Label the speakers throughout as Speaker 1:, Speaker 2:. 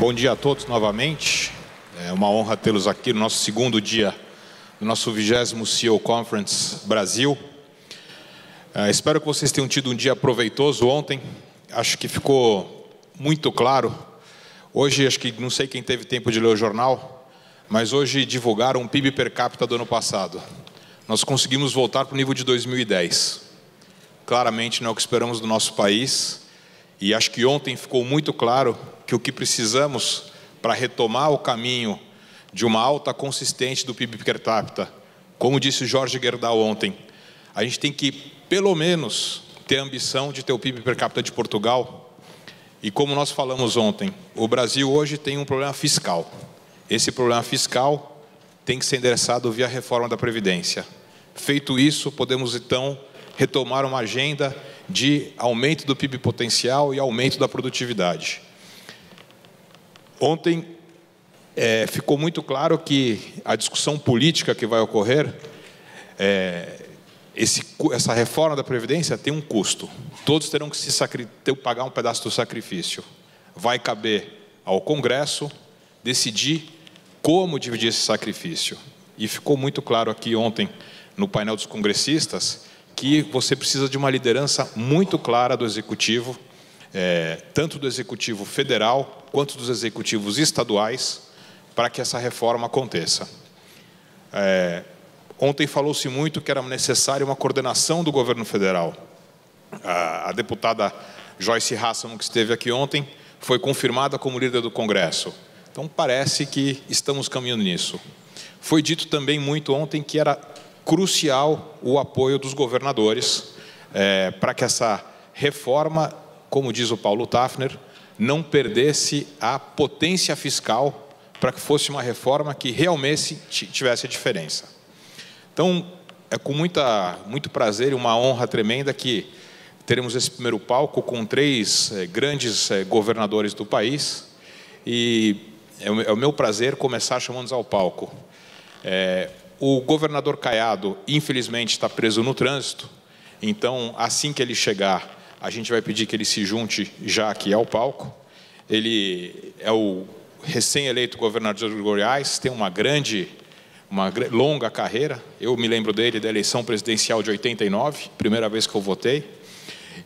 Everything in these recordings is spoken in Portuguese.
Speaker 1: Bom dia a todos novamente. É uma honra tê-los aqui no nosso segundo dia do nosso 20º CEO Conference Brasil. Espero que vocês tenham tido um dia proveitoso ontem. Acho que ficou muito claro. Hoje, acho que não sei quem teve tempo de ler o jornal, mas hoje divulgaram o PIB per capita do ano passado. Nós conseguimos voltar para o nível de 2010. Claramente não é o que esperamos do nosso país. E acho que ontem ficou muito claro que o que precisamos para retomar o caminho de uma alta consistente do PIB per capita, como disse o Jorge Gerdau ontem, a gente tem que, pelo menos, ter a ambição de ter o PIB per capita de Portugal. E como nós falamos ontem, o Brasil hoje tem um problema fiscal. Esse problema fiscal tem que ser endereçado via reforma da Previdência. Feito isso, podemos então retomar uma agenda de aumento do PIB potencial e aumento da produtividade. Ontem ficou muito claro que a discussão política que vai ocorrer, essa reforma da Previdência tem um custo. Todos terão que pagar um pedaço do sacrifício. Vai caber ao Congresso decidir como dividir esse sacrifício. E ficou muito claro aqui ontem, no painel dos congressistas, que você precisa de uma liderança muito clara do Executivo, tanto do Executivo Federal quanto dos Executivos estaduais, para que essa reforma aconteça. Ontem falou-se muito que era necessária uma coordenação do governo federal. A deputada Joyce Hasselmann, que esteve aqui ontem, foi confirmada como líder do Congresso. Então, parece que estamos caminhando nisso. Foi dito também muito ontem que era crucial o apoio dos governadores para que essa reforma, como diz o Paulo Tafner, não perdesse a potência fiscal para que fosse uma reforma que realmente tivesse a diferença. Então, é com muito prazer e uma honra tremenda que teremos esse primeiro palco com 3 grandes governadores do país e é o meu prazer começar chamando-os ao palco. O governador Caiado, infelizmente, está preso no trânsito, então, assim que ele chegar, a gente vai pedir que ele se junte já aqui ao palco. Ele é o recém-eleito governador de Goiás, tem uma longa carreira. Eu me lembro dele da eleição presidencial de 89, primeira vez que eu votei,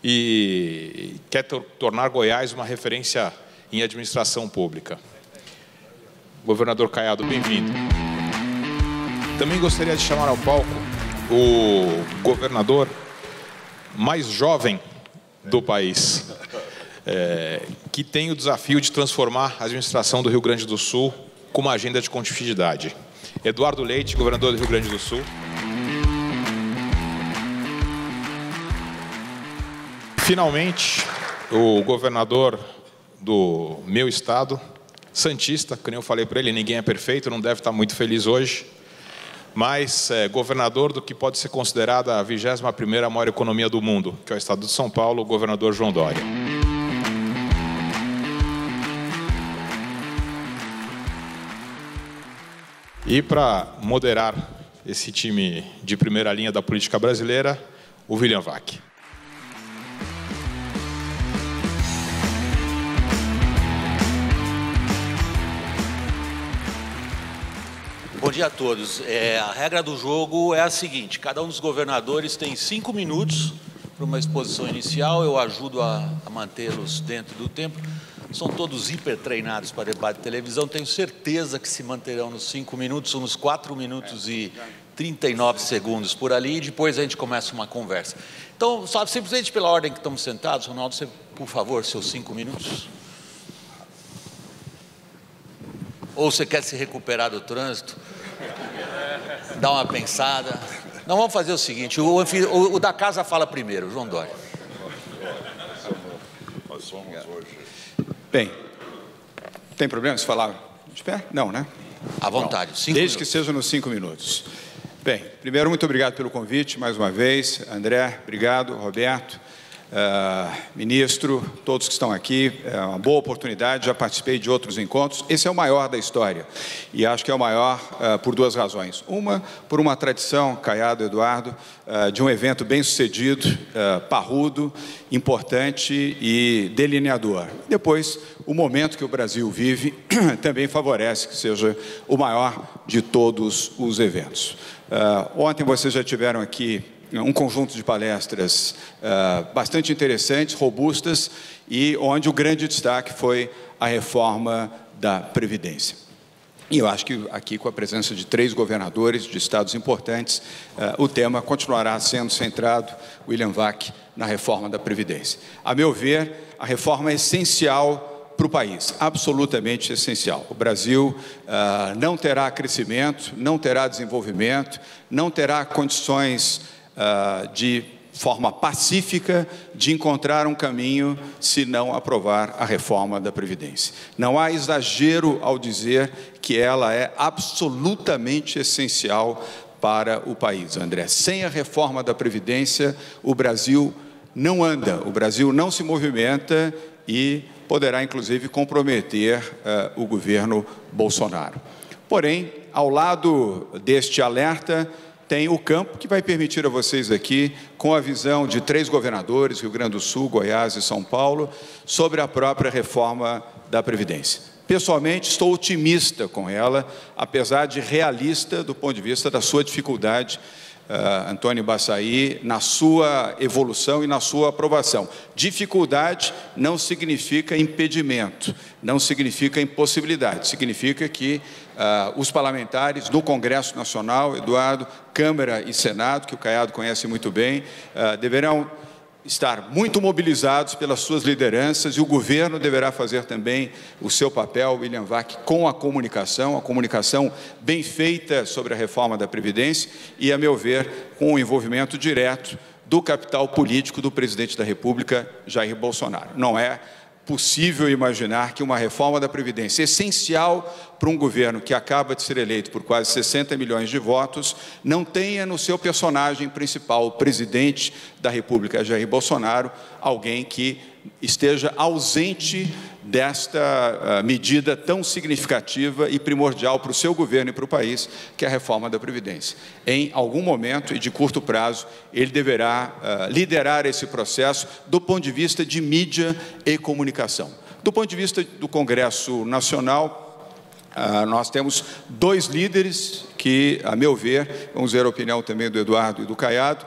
Speaker 1: e quer tornar Goiás uma referência em administração pública. Governador Caiado, bem-vindo. Também gostaria de chamar ao palco o governador mais jovem do país, que tem o desafio de transformar a administração do Rio Grande do Sul com uma agenda de continuidade. Eduardo Leite, governador do Rio Grande do Sul. Finalmente, o governador do meu estado, santista, que nem eu falei para ele, ninguém é perfeito, não deve estar muito feliz hoje, mas governador do que pode ser considerada a 21ª maior economia do mundo, que é o estado de São Paulo, o governador João Dória. E para moderar esse time de primeira linha da política brasileira, o William Vac.
Speaker 2: Bom dia a todos. A regra do jogo é a seguinte: cada um dos governadores tem 5 minutos para uma exposição inicial. Eu ajudo a mantê-los dentro do tempo. São todos hiper treinados para debate de televisão. Tenho certeza que se manterão nos 5 minutos, uns 4 minutos e 39 segundos por ali. E depois a gente começa uma conversa. Então, só simplesmente pela ordem que estamos sentados, Ronaldo, você, por favor, seus 5 minutos. Ou você quer se recuperar do trânsito? Dá uma pensada. Não, vamos fazer o seguinte, o da casa fala primeiro, João Dória.
Speaker 3: Nós somos hoje. Bem, tem problema se falar de pé? Não, né?
Speaker 2: À vontade, 5 minutos.
Speaker 3: Desde que seja nos 5 minutos. Bem, primeiro, muito obrigado pelo convite, mais uma vez. André, obrigado. Roberto. ministro, todos que estão aqui, é uma boa oportunidade, já participei de outros encontros. Esse é o maior da história e acho que é o maior por duas razões. Uma, por uma tradição, Caiado, Eduardo, de um evento bem sucedido, parrudo, importante e delineador. Depois, o momento que o Brasil vive também favorece que seja o maior de todos os eventos. Ontem vocês já tiveram aqui um conjunto de palestras bastante interessantes, robustas, e onde o grande destaque foi a reforma da Previdência. E eu acho que aqui, com a presença de 3 governadores de estados importantes, o tema continuará sendo centrado, William Vac, na reforma da Previdência. A meu ver, a reforma é essencial para o país, absolutamente essencial. O Brasil não terá crescimento, não terá desenvolvimento, não terá condições de forma pacífica de encontrar um caminho se não aprovar a reforma da Previdência. Não há exagero ao dizer que ela é absolutamente essencial para o país, André. Sem a reforma da Previdência, o Brasil não anda, o Brasil não se movimenta e poderá, inclusive, comprometer o governo Bolsonaro. Porém, ao lado deste alerta, tem o campo que vai permitir a vocês aqui, com a visão de 3 governadores, Rio Grande do Sul, Goiás e São Paulo, sobre a própria reforma da Previdência. Pessoalmente, estou otimista com ela, apesar de realista do ponto de vista da sua dificuldade, Antônio Baçaí, na sua evolução e na sua aprovação. Dificuldade não significa impedimento, não significa impossibilidade, significa que os parlamentares do Congresso Nacional, Eduardo, Câmara e Senado, que o Caiado conhece muito bem, deverão estar muito mobilizados pelas suas lideranças e o governo deverá fazer também o seu papel, William Vac, com a comunicação bem feita sobre a reforma da Previdência e, a meu ver, com o envolvimento direto do capital político do presidente da República, Jair Bolsonaro. Não é possível imaginar que uma reforma da Previdência, essencial para um governo que acaba de ser eleito por quase 60 milhões de votos, não tenha no seu personagem principal, o presidente da República, Jair Bolsonaro, alguém que esteja ausente desta medida tão significativa e primordial para o seu governo e para o país, que é a reforma da Previdência. Em algum momento e de curto prazo, ele deverá liderar esse processo do ponto de vista de mídia e comunicação. Do ponto de vista do Congresso Nacional, nós temos 2 líderes que, a meu ver, vamos ver a opinião também do Eduardo e do Caiado,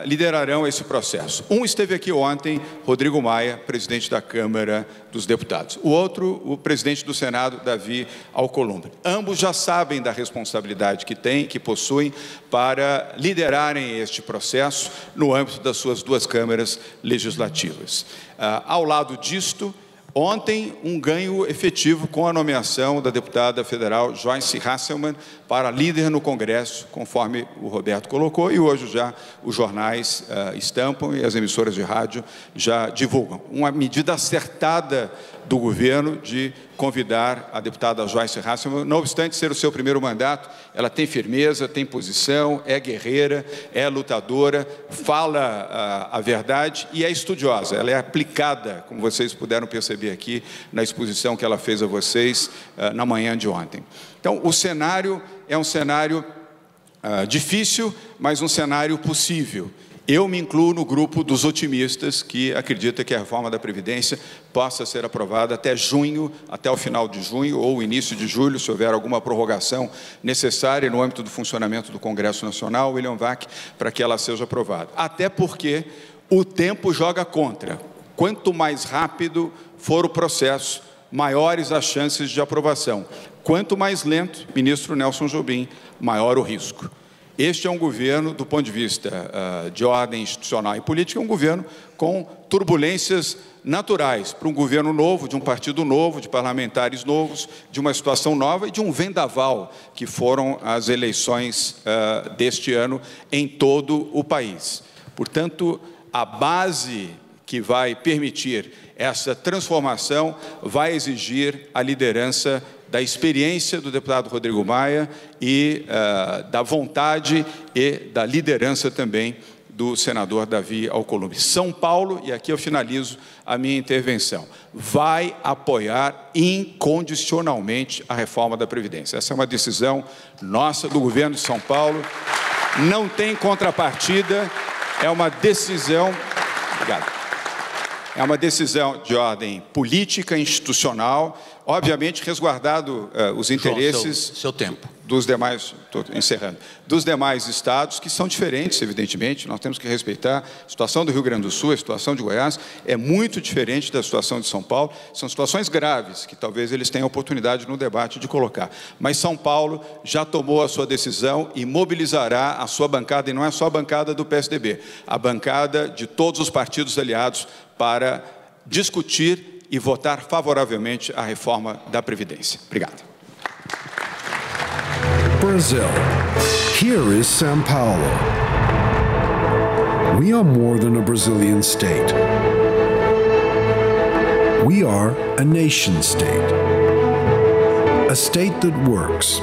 Speaker 3: liderarão esse processo. Um esteve aqui ontem, Rodrigo Maia, presidente da Câmara dos Deputados. O outro, o presidente do Senado, Davi Alcolumbre. Ambos já sabem da responsabilidade que possuem para liderarem este processo no âmbito das suas 2 câmaras legislativas. Ao lado disto, ontem, um ganho efetivo com a nomeação da deputada federal Joyce Hasselmann para líder no Congresso, conforme o Roberto colocou, e hoje já os jornais estampam e as emissoras de rádio já divulgam. Uma medida acertada do governo de convidar a deputada Joyce Hasselmann, não obstante ser o seu primeiro mandato, ela tem firmeza, tem posição, é guerreira, é lutadora, fala a verdade e é estudiosa, ela é aplicada, como vocês puderam perceber aqui na exposição que ela fez a vocês na manhã de ontem. Então, o cenário é um cenário difícil, mas um cenário possível. Eu me incluo no grupo dos otimistas que acredita que a reforma da Previdência possa ser aprovada até junho, até o final de junho ou início de julho, se houver alguma prorrogação necessária no âmbito do funcionamento do Congresso Nacional, William Vac, para que ela seja aprovada. Até porque o tempo joga contra. Quanto mais rápido for o processo, maiores as chances de aprovação. Quanto mais lento, ministro Nelson Jobim, maior o risco. Este é um governo, do ponto de vista de ordem institucional e política, é um governo com turbulências naturais para um governo novo, de um partido novo, de parlamentares novos, de uma situação nova e de um vendaval que foram as eleições deste ano em todo o país. Portanto, a base que vai permitir essa transformação vai exigir a liderança da experiência do deputado Rodrigo Maia e da vontade e da liderança também do senador Davi Alcolumbre. São Paulo, e aqui eu finalizo a minha intervenção, vai apoiar incondicionalmente a reforma da Previdência. Essa é uma decisão nossa, do governo de São Paulo, não tem contrapartida, é uma decisão... Obrigado. É uma decisão de ordem política, institucional, obviamente resguardado os interesses...
Speaker 2: João, seu tempo.
Speaker 3: Dos demais, estou encerrando, dos demais estados, que são diferentes, evidentemente, nós temos que respeitar. A situação do Rio Grande do Sul, a situação de Goiás, é muito diferente da situação de São Paulo. São situações graves, que talvez eles tenham oportunidade no debate de colocar. Mas São Paulo já tomou a sua decisão e mobilizará a sua bancada, e não é só a bancada do PSDB, a bancada de todos os partidos aliados para discutir e votar favoravelmente a reforma da Previdência. Obrigado.
Speaker 4: Brazil. Here is São Paulo. We are more than a Brazilian state. We are a nation state. A state that works.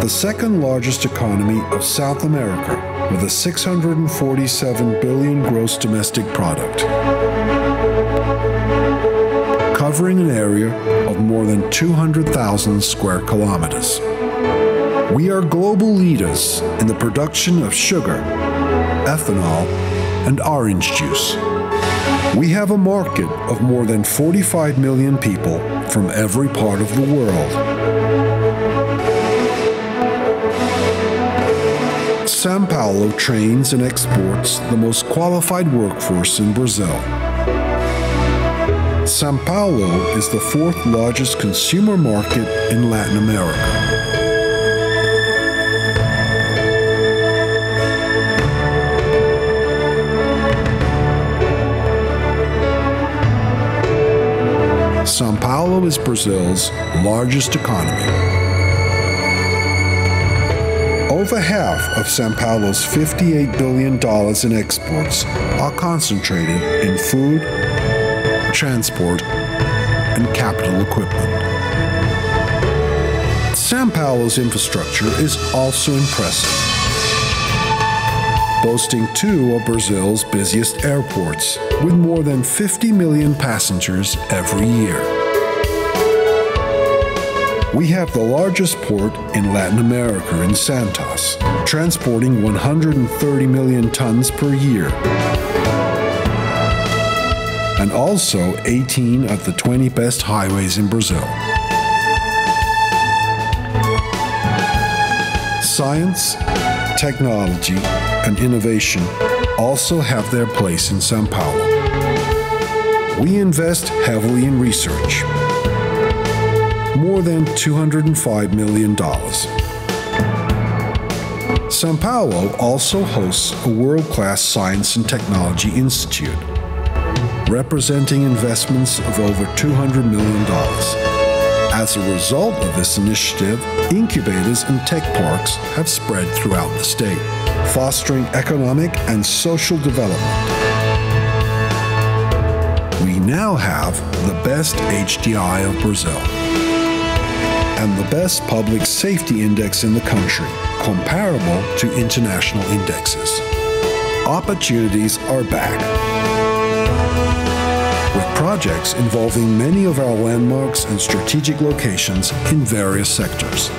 Speaker 4: The second largest economy of South America, with a 647 billion gross domestic product. Covering an area of more than 200,000 square kilometers. We are global leaders in the production of sugar, ethanol, and orange juice. We have a market of more than 45 million people from every part of the world. São Paulo trains and exports the most qualified workforce in Brazil. São Paulo is the fourth largest consumer market in Latin America. São Paulo is Brazil's largest economy. Over half of São Paulo's $58 billion in exports are concentrated in food, transport, and capital equipment. São Paulo's infrastructure is also impressive, boasting two of Brazil's busiest airports, with more than 50 million passengers every year. We have the largest port in Latin America in Santos, transporting 130 million tons per year, and also 18 of the 20 best highways in Brazil. Science, technology, and innovation also have their place in São Paulo. We invest heavily in research, more than $205 million. São Paulo also hosts a world-class science and technology institute, representing investments of over $200 million. As a result of this initiative, incubators and tech parks have spread throughout the state, fostering economic and social development. We now have the best HDI of Brazil and the best public safety index in the country, comparable to international indexes. Opportunities are back, with projects involving many of our landmarks and strategic locations in various sectors.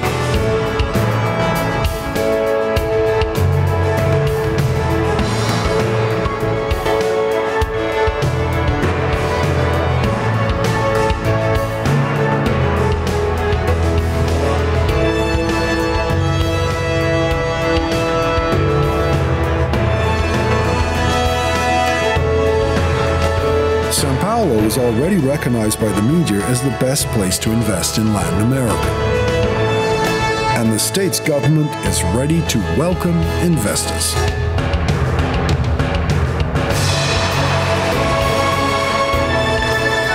Speaker 4: São Paulo is already recognized by the media as the best place to invest in Latin America. And the state's government is ready to welcome investors.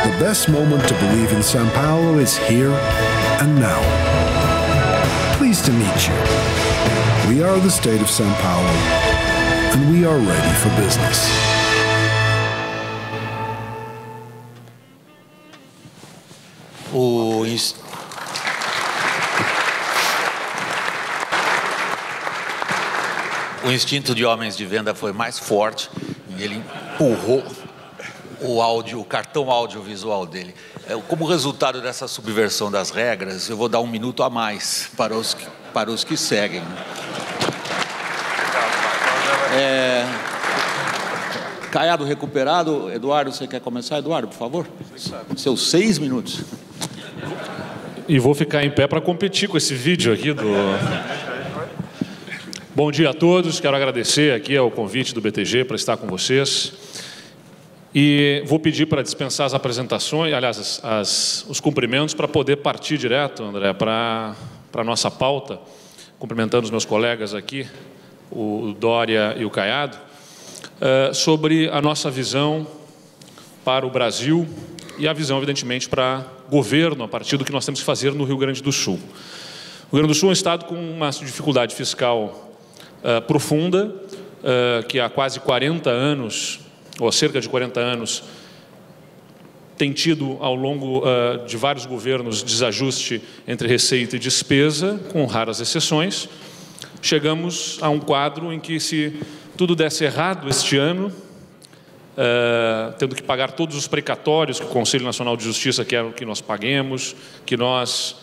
Speaker 4: The best moment to believe in São Paulo is here and now. Pleased to meet you. We are the state of São Paulo, and we are ready for business.
Speaker 2: O instinto de homens de venda foi mais forte e ele empurrou o cartão audiovisual dele. Como resultado dessa subversão das regras, eu vou dar 1 minuto a mais para os que seguem. Caiado recuperado. Eduardo, você quer começar? Eduardo, por favor. Seus 6 minutos.
Speaker 5: E vou ficar em pé para competir com esse vídeo aqui do... Bom dia a todos, quero agradecer aqui ao convite do BTG para estar com vocês. E vou pedir para dispensar as apresentações, aliás, os cumprimentos, para poder partir direto, André, para a nossa pauta, cumprimentando os meus colegas aqui, o Dória e o Caiado, sobre a nossa visão para o Brasil e a visão, evidentemente, para governo, a partir do que nós temos que fazer no Rio Grande do Sul. O Rio Grande do Sul é um estado com uma dificuldade fiscal profunda, que há quase 40 anos, ou cerca de 40 anos, tem tido, ao longo de vários governos, desajuste entre receita e despesa, com raras exceções. Chegamos a um quadro em que, se tudo desse errado este ano, tendo que pagar todos os precatórios que o Conselho Nacional de Justiça quer que nós paguemos, que nós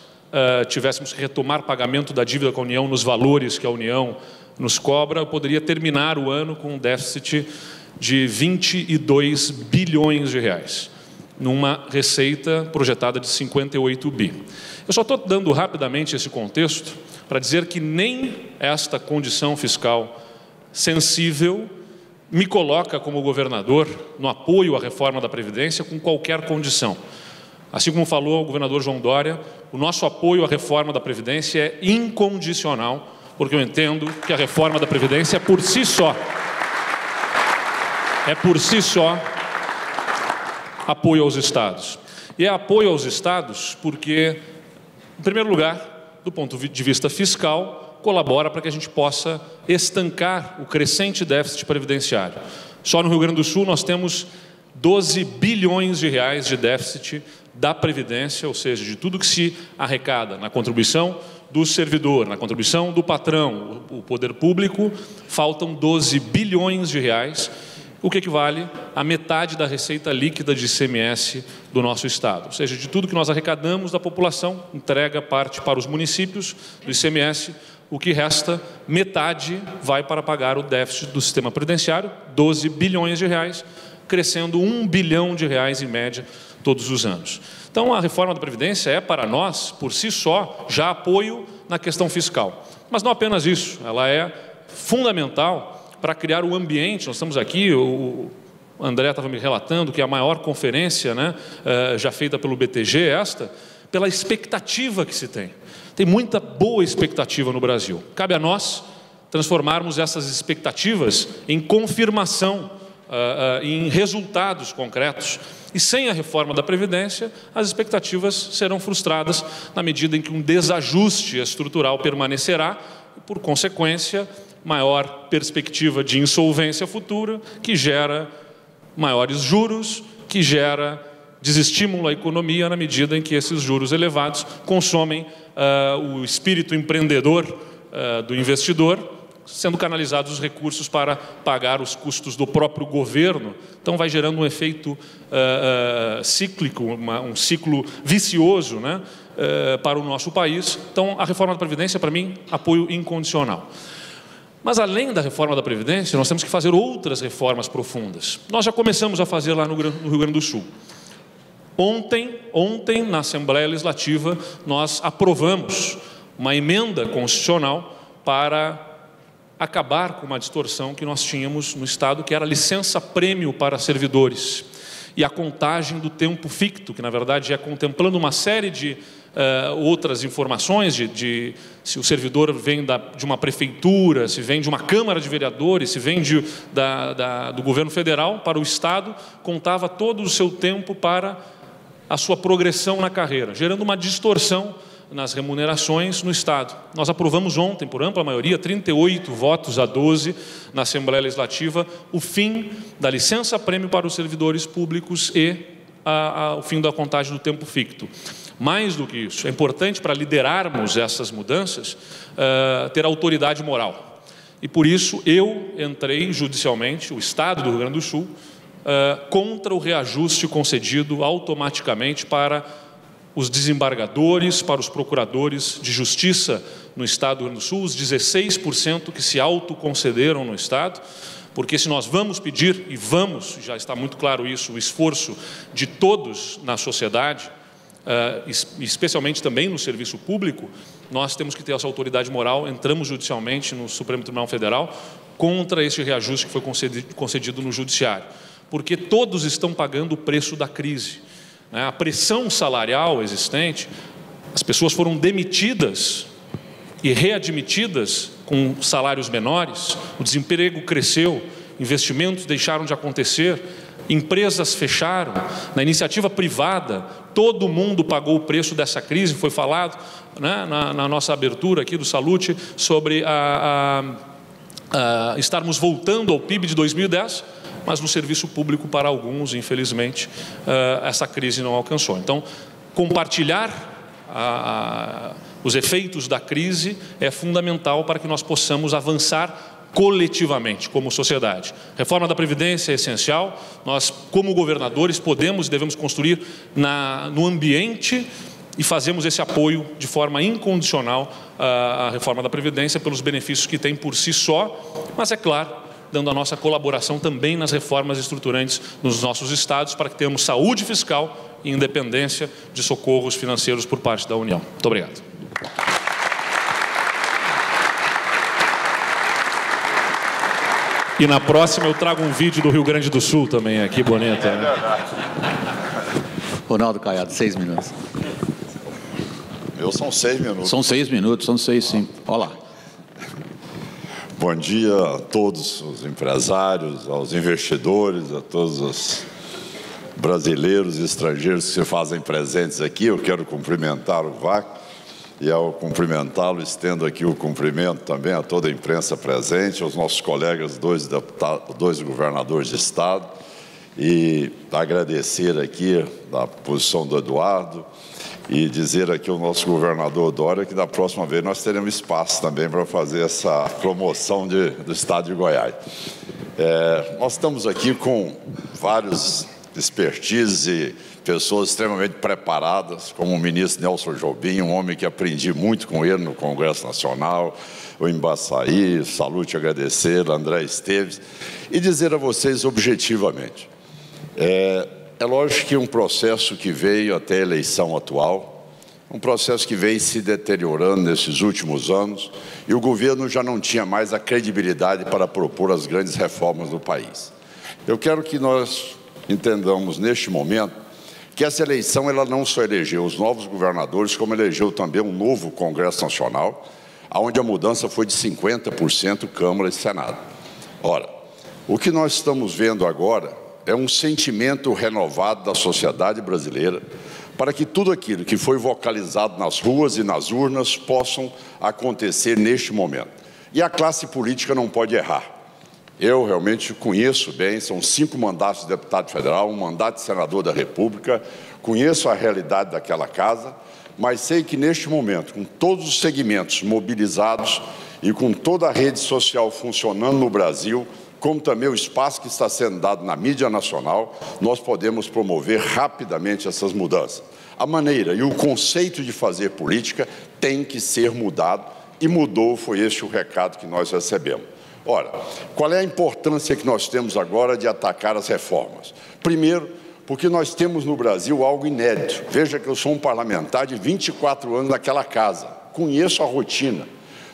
Speaker 5: tivéssemos que retomar pagamento da dívida com a União nos valores que a União nos cobra, eu poderia terminar o ano com um déficit de 22 bilhões de reais, numa receita projetada de 58 bi. Eu só estou dando rapidamente esse contexto para dizer que nem esta condição fiscal sensível me coloca como governador no apoio à reforma da Previdência com qualquer condição. Assim como falou o governador João Dória, o nosso apoio à reforma da Previdência é incondicional, porque eu entendo que a reforma da Previdência por si só apoio aos Estados. E é apoio aos Estados porque, em primeiro lugar, do ponto de vista fiscal, colabora para que a gente possa estancar o crescente déficit previdenciário. Só no Rio Grande do Sul nós temos 12 bilhões de reais de déficit da Previdência, ou seja, de tudo que se arrecada na contribuição do servidor, na contribuição do patrão, o poder público, faltam 12 bilhões de reais, o que equivale a metade da receita líquida de ICMS do nosso Estado. Ou seja, de tudo que nós arrecadamos da população, entrega parte para os municípios do ICMS, o que resta, metade vai para pagar o déficit do sistema previdenciário, 12 bilhões de reais, crescendo 1 bilhão de reais em média todos os anos. Então, a reforma da Previdência é, para nós, por si só, já apoio na questão fiscal. Mas não apenas isso, ela é fundamental para criar o ambiente. Nós estamos aqui, o André estava me relatando que a maior conferência, né, já feita pelo BTG, pela expectativa que se tem. Tem muita boa expectativa no Brasil. Cabe a nós transformarmos essas expectativas em confirmação, em resultados concretos. E sem a reforma da Previdência, as expectativas serão frustradas na medida em que um desajuste estrutural permanecerá e, por consequência, maior perspectiva de insolvência futura, que gera maiores juros, que gera desestímulo à economia na medida em que esses juros elevados consomem o espírito empreendedor do investidor, sendo canalizados os recursos para pagar os custos do próprio governo. Então vai gerando um efeito cíclico, um ciclo vicioso, né, para o nosso país. Então a reforma da Previdência, para mim, apoio incondicional. Mas, além da reforma da Previdência, nós temos que fazer outras reformas profundas. Nós já começamos a fazer lá no Rio Grande do Sul. Ontem, na Assembleia Legislativa, nós aprovamos uma emenda constitucional para acabar com uma distorção que nós tínhamos no Estado, que era a licença-prêmio para servidores e a contagem do tempo ficto, que, na verdade, é contemplando uma série de outras informações de se o servidor vem de uma prefeitura, se vem de uma Câmara de Vereadores, se vem do governo federal para o Estado, contava todo o seu tempo para a sua progressão na carreira, gerando uma distorção nas remunerações no Estado. Nós aprovamos ontem, por ampla maioria, 38 votos a 12 na Assembleia Legislativa, o fim da licença-prêmio para os servidores públicos e o fim da contagem do tempo ficto. Mais do que isso, é importante para liderarmos essas mudanças ter autoridade moral. E por isso eu entrei judicialmente, o Estado do Rio Grande do Sul, contra o reajuste concedido automaticamente para os desembargadores, para os procuradores de justiça no Estado do Rio Grande do Sul, os 16% que se autoconcederam no Estado, porque se nós vamos pedir, e vamos, já está muito claro isso, o esforço de todos na sociedade, especialmente também no serviço público, nós temos que ter essa autoridade moral. Entramos judicialmente no Supremo Tribunal Federal contra esse reajuste que foi concedido no Judiciário, porque todos estão pagando o preço da crise, né? A pressão salarial existente, as pessoas foram demitidas e readmitidas com salários menores, o desemprego cresceu, investimentos deixaram de acontecer, empresas fecharam, na iniciativa privada, todo mundo pagou o preço dessa crise. Foi falado, né, na nossa abertura aqui do Salute sobre estarmos voltando ao PIB de 2010, mas no serviço público, para alguns, infelizmente, essa crise não alcançou. Então, compartilhar os efeitos da crise é fundamental para que nós possamos avançar coletivamente, como sociedade. Reforma da Previdência é essencial. Nós, como governadores, podemos e devemos construir no ambiente e fazemos esse apoio de forma incondicional à reforma da Previdência pelos benefícios que tem por si só, mas, é claro, dando a nossa colaboração também nas reformas estruturantes nos nossos estados, para que tenhamos saúde fiscal e independência de socorros financeiros por parte da União. Muito obrigado. E na próxima eu trago um vídeo do Rio Grande do Sul também, aqui bonito, né?
Speaker 2: Ronaldo Caiado, 6 minutos.
Speaker 6: São 6 minutos.
Speaker 2: São 6 minutos, são 6 sim. Olá.
Speaker 6: Bom dia a todos os empresários, aos investidores, a todos os brasileiros e estrangeiros que se fazem presentes aqui. Eu quero cumprimentar o VAC e, ao cumprimentá-lo, estendo aqui o cumprimento também a toda a imprensa presente, aos nossos colegas, dois governadores de Estado, e agradecer aqui a posição do Eduardo e dizer aqui ao nosso governador Dória que da próxima vez nós teremos espaço também para fazer essa promoção do Estado de Goiás. Nós estamos aqui com vários expertises e pessoas extremamente preparadas, como o ministro Nelson Jobim, um homem que aprendi muito com ele no Congresso Nacional, o Embaçaí, Salute, agradecer, André Esteves, e dizer a vocês objetivamente, é lógico que um processo que veio até a eleição atual, um processo que vem se deteriorando nesses últimos anos, e o governo já não tinha mais a credibilidade para propor as grandes reformas do país. Eu quero que nós entendamos neste momento que essa eleição ela não só elegeu os novos governadores, como elegeu também um novo Congresso Nacional, onde a mudança foi de 50% Câmara e Senado. Ora, o que nós estamos vendo agora é um sentimento renovado da sociedade brasileira para que tudo aquilo que foi vocalizado nas ruas e nas urnas possam acontecer neste momento. E a classe política não pode errar. Eu realmente conheço bem, são 5 mandatos de deputado federal, um mandato de senador da República, conheço a realidade daquela casa, mas sei que neste momento, com todos os segmentos mobilizados e com toda a rede social funcionando no Brasil, como também o espaço que está sendo dado na mídia nacional, nós podemos promover rapidamente essas mudanças. A maneira e o conceito de fazer política tem que ser mudado, e mudou, foi este o recado que nós recebemos. Ora, qual é a importância que nós temos agora de atacar as reformas? Primeiro, porque nós temos no Brasil algo inédito. Veja que eu sou um parlamentar de 24 anos naquela casa, conheço a rotina.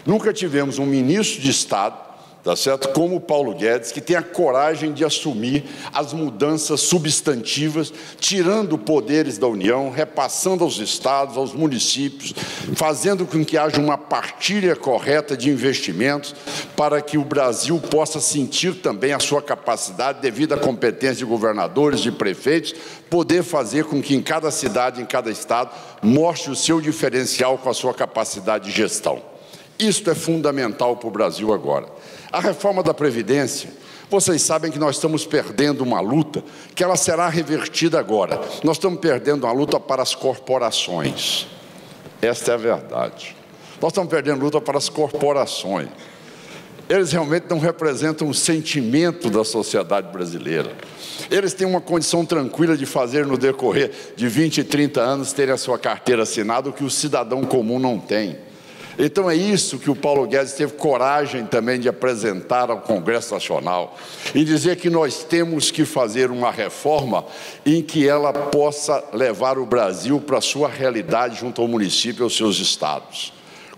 Speaker 6: Nunca tivemos um ministro de Estado, tá certo? Como o Paulo Guedes, que tem a coragem de assumir as mudanças substantivas, tirando poderes da União, repassando aos estados, aos municípios, fazendo com que haja uma partilha correta de investimentos para que o Brasil possa sentir também a sua capacidade, devido à competência de governadores, de prefeitos, poder fazer com que em cada cidade, em cada estado, mostre o seu diferencial com a sua capacidade de gestão. Isto é fundamental para o Brasil agora. A reforma da Previdência, vocês sabem que nós estamos perdendo uma luta, que ela será revertida agora. Nós estamos perdendo uma luta para as corporações. Esta é a verdade. Nós estamos perdendo luta para as corporações. Eles realmente não representam o sentimento da sociedade brasileira. Eles têm uma condição tranquila de fazer no decorrer de 20 e 30 anos terem a sua carteira assinada, o que o cidadão comum não tem. Então é isso que o Paulo Guedes teve coragem também de apresentar ao Congresso Nacional e dizer que nós temos que fazer uma reforma em que ela possa levar o Brasil para a sua realidade junto ao município e aos seus estados.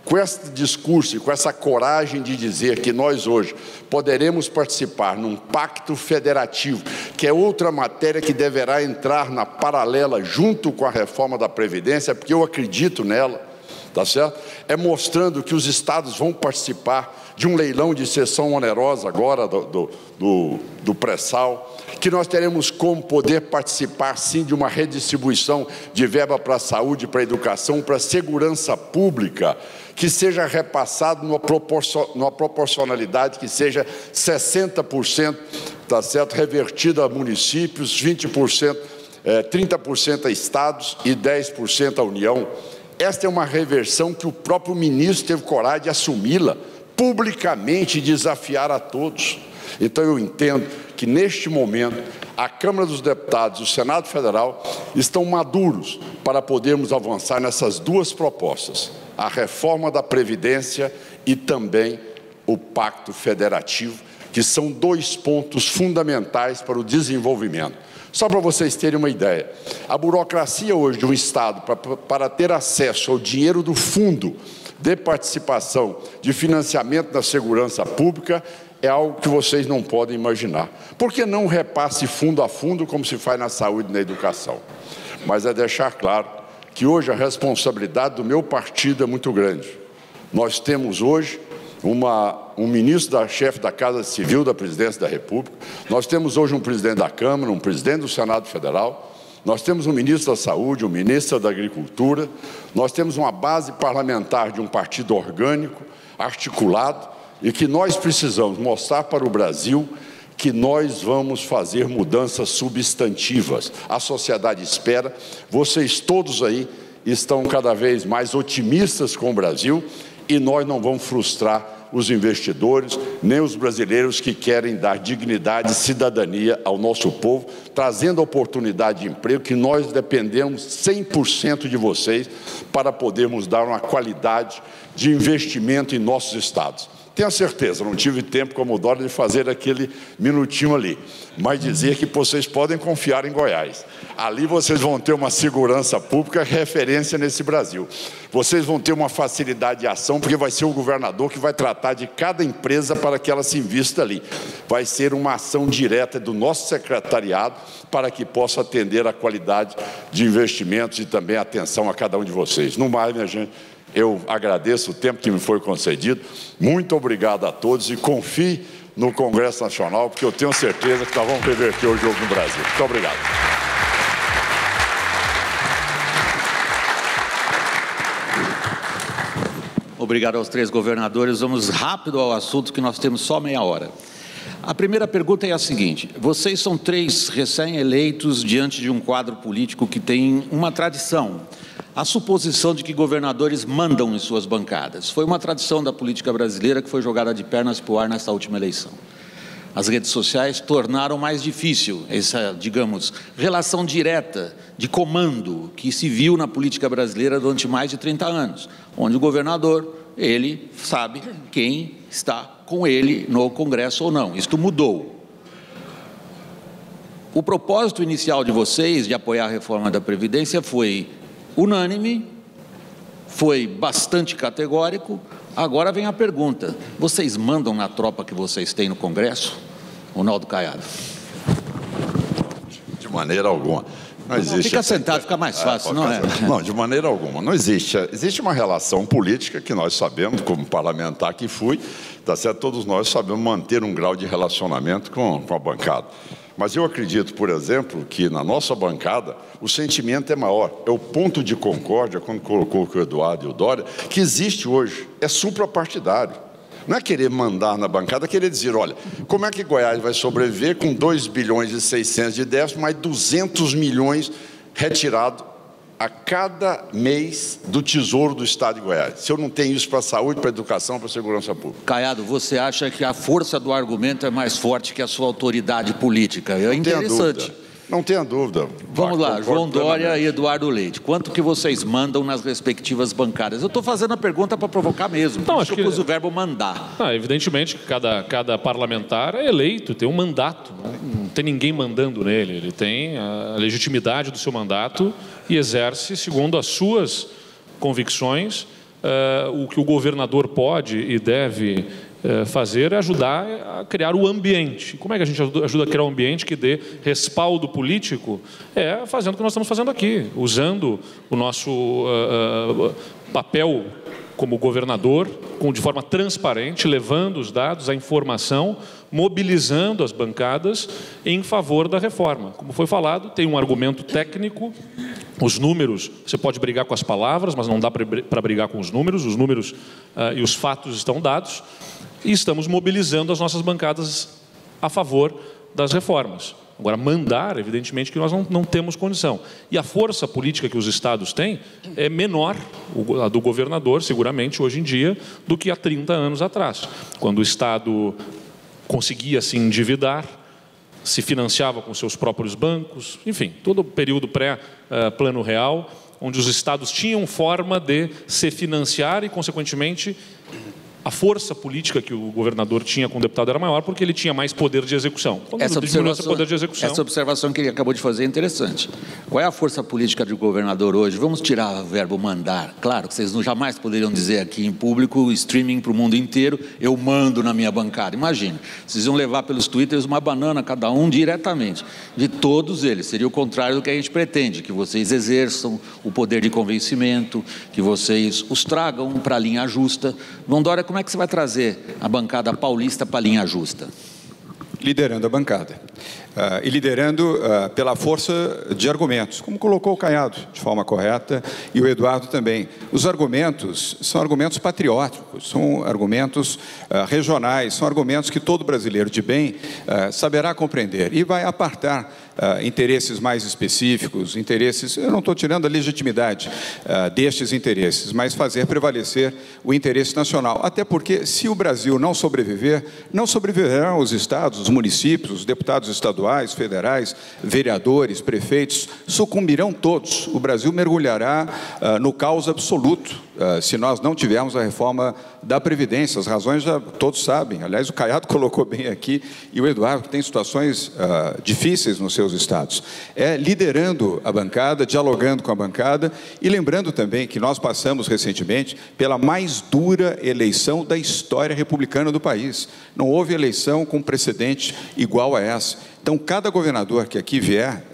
Speaker 6: Com esse discurso e com essa coragem de dizer que nós hoje poderemos participar num pacto federativo, que é outra matéria que deverá entrar na paralela junto com a reforma da Previdência, porque eu acredito nela, tá certo? É mostrando que os estados vão participar de um leilão de cessão onerosa agora do pré-sal, que nós teremos como poder participar sim de uma redistribuição de verba para a saúde, para a educação, para a segurança pública, que seja repassado numa proporcionalidade que seja 60%, tá certo, revertida a municípios, 20%, 30% a estados e 10% à União. Esta é uma reversão que o próprio ministro teve coragem de assumi-la publicamente e desafiar a todos. Então eu entendo que neste momento a Câmara dos Deputados e o Senado Federal estão maduros para podermos avançar nessas duas propostas, a reforma da Previdência e também o Pacto Federativo, que são dois pontos fundamentais para o desenvolvimento. Só para vocês terem uma ideia, a burocracia hoje de um Estado para ter acesso ao dinheiro do Fundo de Participação de Financiamento da Segurança Pública é algo que vocês não podem imaginar. Por que não repasse fundo a fundo, como se faz na saúde e na educação? Mas é deixar claro que hoje a responsabilidade do meu partido é muito grande. Nós temos hoje um ministro chefe da Casa Civil da Presidência da República, nós temos hoje um presidente da Câmara, um presidente do Senado Federal, nós temos um ministro da Saúde, um ministro da Agricultura, nós temos uma base parlamentar de um partido orgânico, articulado, e que nós precisamos mostrar para o Brasil que nós vamos fazer mudanças substantivas. A sociedade espera, vocês todos aí estão cada vez mais otimistas com o Brasil e nós não vamos frustrar os investidores, nem os brasileiros que querem dar dignidade e cidadania ao nosso povo, trazendo oportunidade de emprego, que nós dependemos 100% de vocês para podermos dar uma qualidade de investimento em nossos estados. Tenho certeza, não tive tempo como o Dória de fazer aquele minutinho ali, mas dizer que vocês podem confiar em Goiás. Ali vocês vão ter uma segurança pública referência nesse Brasil. Vocês vão ter uma facilidade de ação, porque vai ser o governador que vai tratar de cada empresa para que ela se invista ali. Vai ser uma ação direta do nosso secretariado para que possa atender a qualidade de investimentos e também a atenção a cada um de vocês. No mais, minha gente, eu agradeço o tempo que me foi concedido. Muito obrigado a todos e confie no Congresso Nacional, porque eu tenho certeza que nós vamos reverter o jogo no Brasil. Muito obrigado.
Speaker 2: Obrigado aos três governadores. Vamos rápido ao assunto, que nós temos só meia hora. A primeira pergunta é a seguinte: vocês são três recém-eleitos diante de um quadro político que tem uma tradição. A suposição de que governadores mandam em suas bancadas. Foi uma tradição da política brasileira que foi jogada de pernas para o ar nessa última eleição. As redes sociais tornaram mais difícil essa, digamos, relação direta de comando que se viu na política brasileira durante mais de 30 anos, onde o governador, ele sabe quem está com ele no Congresso ou não. Isto mudou. O propósito inicial de vocês de apoiar a reforma da Previdência foi unânime, foi bastante categórico. Agora vem a pergunta: vocês mandam na tropa que vocês têm no Congresso? Ronaldo Caiado.
Speaker 6: De maneira alguma. Não existe.
Speaker 2: Fica sentado, fica mais fácil, não é?
Speaker 6: Não, de maneira alguma. Não existe. Existe uma relação política que nós sabemos, como parlamentar que fui, tá certo? Todos nós sabemos manter um grau de relacionamento com a bancada. Mas eu acredito, por exemplo, que na nossa bancada o sentimento é maior. É o ponto de concórdia, quando colocou o Eduardo e o Dória, que existe hoje. É suprapartidário. Não é querer mandar na bancada, é querer dizer, olha, como é que Goiás vai sobreviver com 2 bilhões e 600 de déficit, mais 200 milhões retirado a cada mês do Tesouro do Estado de Goiás. Se eu não tenho isso para a saúde, para a educação, para a segurança pública.
Speaker 2: Caiado, você acha que a força do argumento é mais forte que a sua autoridade política? É interessante.
Speaker 6: Não tenha dúvida.
Speaker 2: Vamos lá, João Dória e Eduardo Leite. Quanto que vocês mandam nas respectivas bancadas? Eu estou fazendo a pergunta para provocar mesmo. Não, acho que eu pus o verbo mandar.
Speaker 5: Evidentemente que cada parlamentar é eleito, tem um mandato. Não tem ninguém mandando nele. Ele tem a legitimidade do seu mandato e exerce segundo as suas convicções. O que o governador pode e deve fazer é ajudar a criar o ambiente. Como é que a gente ajuda a criar um ambiente que dê respaldo político? É fazendo o que nós estamos fazendo aqui, usando o nosso papel como governador, de forma transparente, levando os dados, a informação, mobilizando as bancadas em favor da reforma. Como foi falado, tem um argumento técnico, os números, você pode brigar com as palavras, mas não dá para brigar com os números e os fatos estão dados, e estamos mobilizando as nossas bancadas a favor das reformas. Agora, mandar, evidentemente, que nós não temos condição. E a força política que os estados têm é menor, a do governador, seguramente, hoje em dia, do que há 30 anos atrás, quando o estado conseguia se endividar, se financiava com seus próprios bancos, enfim, todo o período pré-Plano Real, onde os estados tinham forma de se financiar e, consequentemente, a força política que o governador tinha com o deputado era maior porque ele tinha mais poder de execução.
Speaker 2: Essa observação que ele acabou de fazer é interessante. Qual é a força política do governador hoje? Vamos tirar o verbo mandar. Claro que vocês jamais poderiam dizer aqui em público, streaming para o mundo inteiro, eu mando na minha bancada. Imagina, vocês iam levar pelos twitters uma banana cada um diretamente. De todos eles. Seria o contrário do que a gente pretende, que vocês exerçam o poder de convencimento, que vocês os tragam para a linha justa. João Dória, como é que você vai trazer a bancada paulista para a linha justa?
Speaker 3: Liderando a bancada. E liderando pela força de argumentos, como colocou o Caiado, de forma correta, e o Eduardo também. Os argumentos são argumentos patrióticos, são argumentos regionais, são argumentos que todo brasileiro de bem saberá compreender e vai apartar interesses mais específicos, interesses, eu não estou tirando a legitimidade destes interesses, mas fazer prevalecer o interesse nacional. Até porque, se o Brasil não sobreviver, não sobreviverão os estados, os municípios, os deputados estaduais, federais, vereadores, prefeitos, sucumbirão todos. O Brasil mergulhará no caos absoluto se nós não tivermos a reforma da Previdência. As razões já todos sabem. Aliás, o Caiado colocou bem aqui, e o Eduardo, que tem situações difíceis nos seus estados. É liderando a bancada, dialogando com a bancada, e lembrando também que nós passamos recentemente pela mais dura eleição da história republicana do país. Não houve eleição com precedente igual a essa. Então, cada governador que aqui vier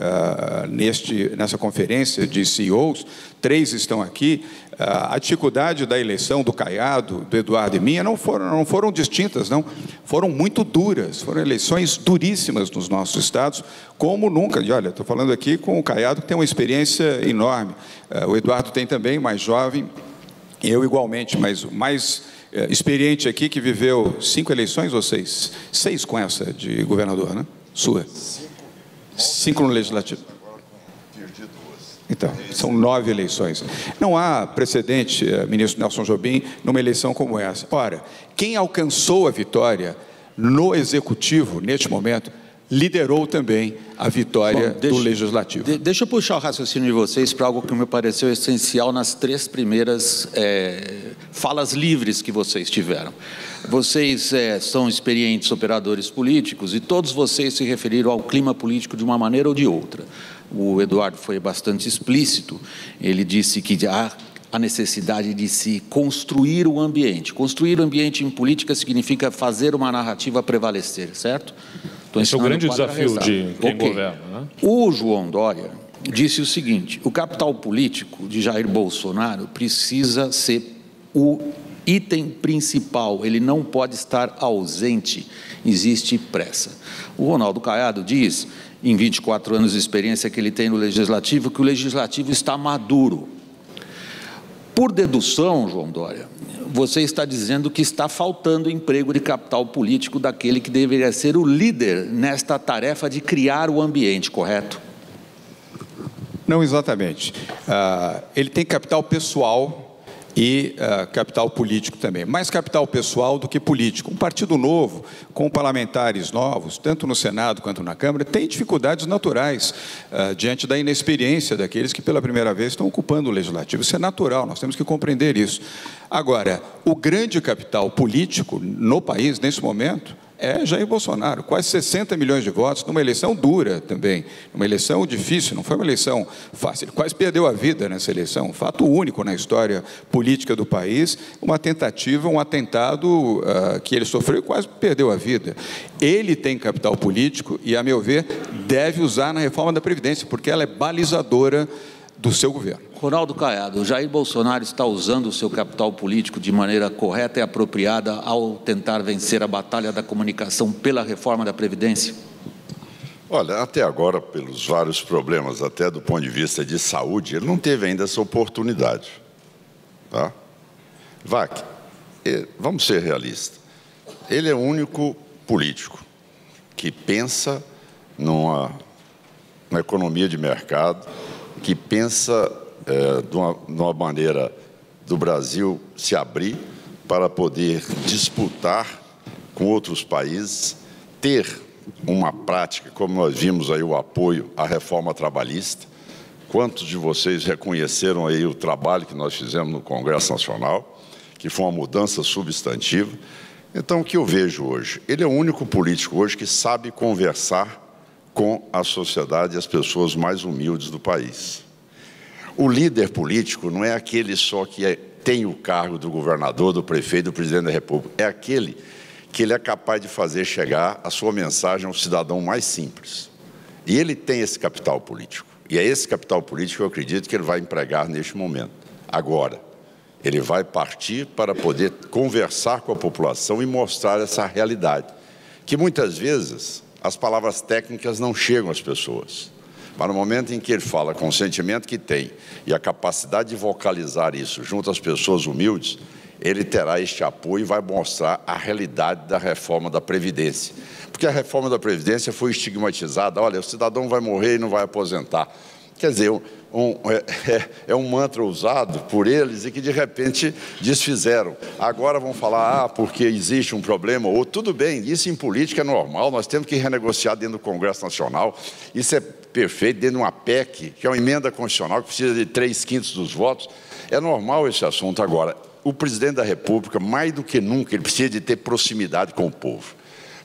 Speaker 3: nessa conferência de CEOs, 3 estão aqui, a dificuldade da eleição do Caiado, do Eduardo e minha não foram distintas, não. Foram muito duras, foram eleições duríssimas nos nossos estados, como nunca. E olha, estou falando aqui com o Caiado, que tem uma experiência enorme. O Eduardo tem também, mais jovem, eu igualmente, mas o mais experiente aqui, que viveu 5 eleições ou 6? 6 com essa de governador, né? Sua? 5 no Legislativo. Então, são 9 eleições. Não há precedente, ministro Nelson Jobim, numa eleição como essa. Ora, quem alcançou a vitória no Executivo, neste momento, liderou também a vitória do Legislativo.
Speaker 2: Deixa eu puxar o raciocínio de vocês para algo que me pareceu essencial nas 3 primeiras falas livres que vocês tiveram. Vocês são experientes operadores políticos e todos vocês se referiram ao clima político de uma maneira ou de outra. O Eduardo foi bastante explícito, ele disse que há a necessidade de se construir o ambiente. Construir o ambiente em política significa fazer uma narrativa prevalecer, certo?
Speaker 5: Esse é o grande desafio de quem governa, né?
Speaker 2: O João Dória disse o seguinte: o capital político de Jair Bolsonaro precisa ser o item principal, ele não pode estar ausente, existe pressa. O Ronaldo Caiado diz, em 24 anos de experiência que ele tem no Legislativo, que o Legislativo está maduro. Por dedução, João Dória, você está dizendo que está faltando emprego de capital político daquele que deveria ser o líder nesta tarefa de criar o ambiente, correto?
Speaker 3: Não exatamente. Ele tem capital pessoal e capital político também. Mais capital pessoal do que político. Um partido novo, com parlamentares novos, tanto no Senado quanto na Câmara, tem dificuldades naturais diante da inexperiência daqueles que pela primeira vez estão ocupando o Legislativo. Isso é natural, nós temos que compreender isso. Agora, o grande capital político no país, nesse momento, é Jair Bolsonaro, quase 60 milhões de votos, numa eleição dura também, uma eleição difícil, não foi uma eleição fácil, ele quase perdeu a vida nessa eleição, um fato único na história política do país, uma tentativa, um atentado que ele sofreu e quase perdeu a vida. Ele tem capital político e, a meu ver, deve usar na reforma da Previdência, porque ela é balizadora do seu governo.
Speaker 2: Ronaldo Caiado, Jair Bolsonaro está usando o seu capital político de maneira correta e apropriada ao tentar vencer a batalha da comunicação pela reforma da Previdência?
Speaker 6: Olha, até agora, pelos vários problemas, até do ponto de vista de saúde, ele não teve ainda essa oportunidade. Tá? Vac, vamos ser realistas. Ele é o único político que pensa numa economia de mercado, que pensa de uma maneira do Brasil se abrir para poder disputar com outros países, ter uma prática, como nós vimos aí o apoio à reforma trabalhista. Quantos de vocês reconheceram aí o trabalho que nós fizemos no Congresso Nacional, que foi uma mudança substantiva? Então, o que eu vejo hoje? Ele é o único político hoje que sabe conversar com a sociedade e as pessoas mais humildes do país. O líder político não é aquele só que tem o cargo do governador, do prefeito, do presidente da República. É aquele que ele é capaz de fazer chegar a sua mensagem ao cidadão mais simples. E ele tem esse capital político. E é esse capital político que eu acredito que ele vai empregar neste momento. Agora, ele vai partir para poder conversar com a população e mostrar essa realidade, que muitas vezes as palavras técnicas não chegam às pessoas. Mas no momento em que ele fala com o sentimento que tem e a capacidade de vocalizar isso junto às pessoas humildes, ele terá este apoio e vai mostrar a realidade da reforma da Previdência. Porque a reforma da Previdência foi estigmatizada, olha, o cidadão vai morrer e não vai aposentar. Quer dizer, é um mantra usado por eles e que de repente desfizeram. Agora vão falar, porque existe um problema, ou tudo bem, isso em política é normal, nós temos que renegociar dentro do Congresso Nacional, isso é perfeito, dentro de uma PEC, que é uma emenda constitucional que precisa de 3/5 dos votos, é normal esse assunto. Agora, o presidente da República, mais do que nunca, ele precisa de ter proximidade com o povo,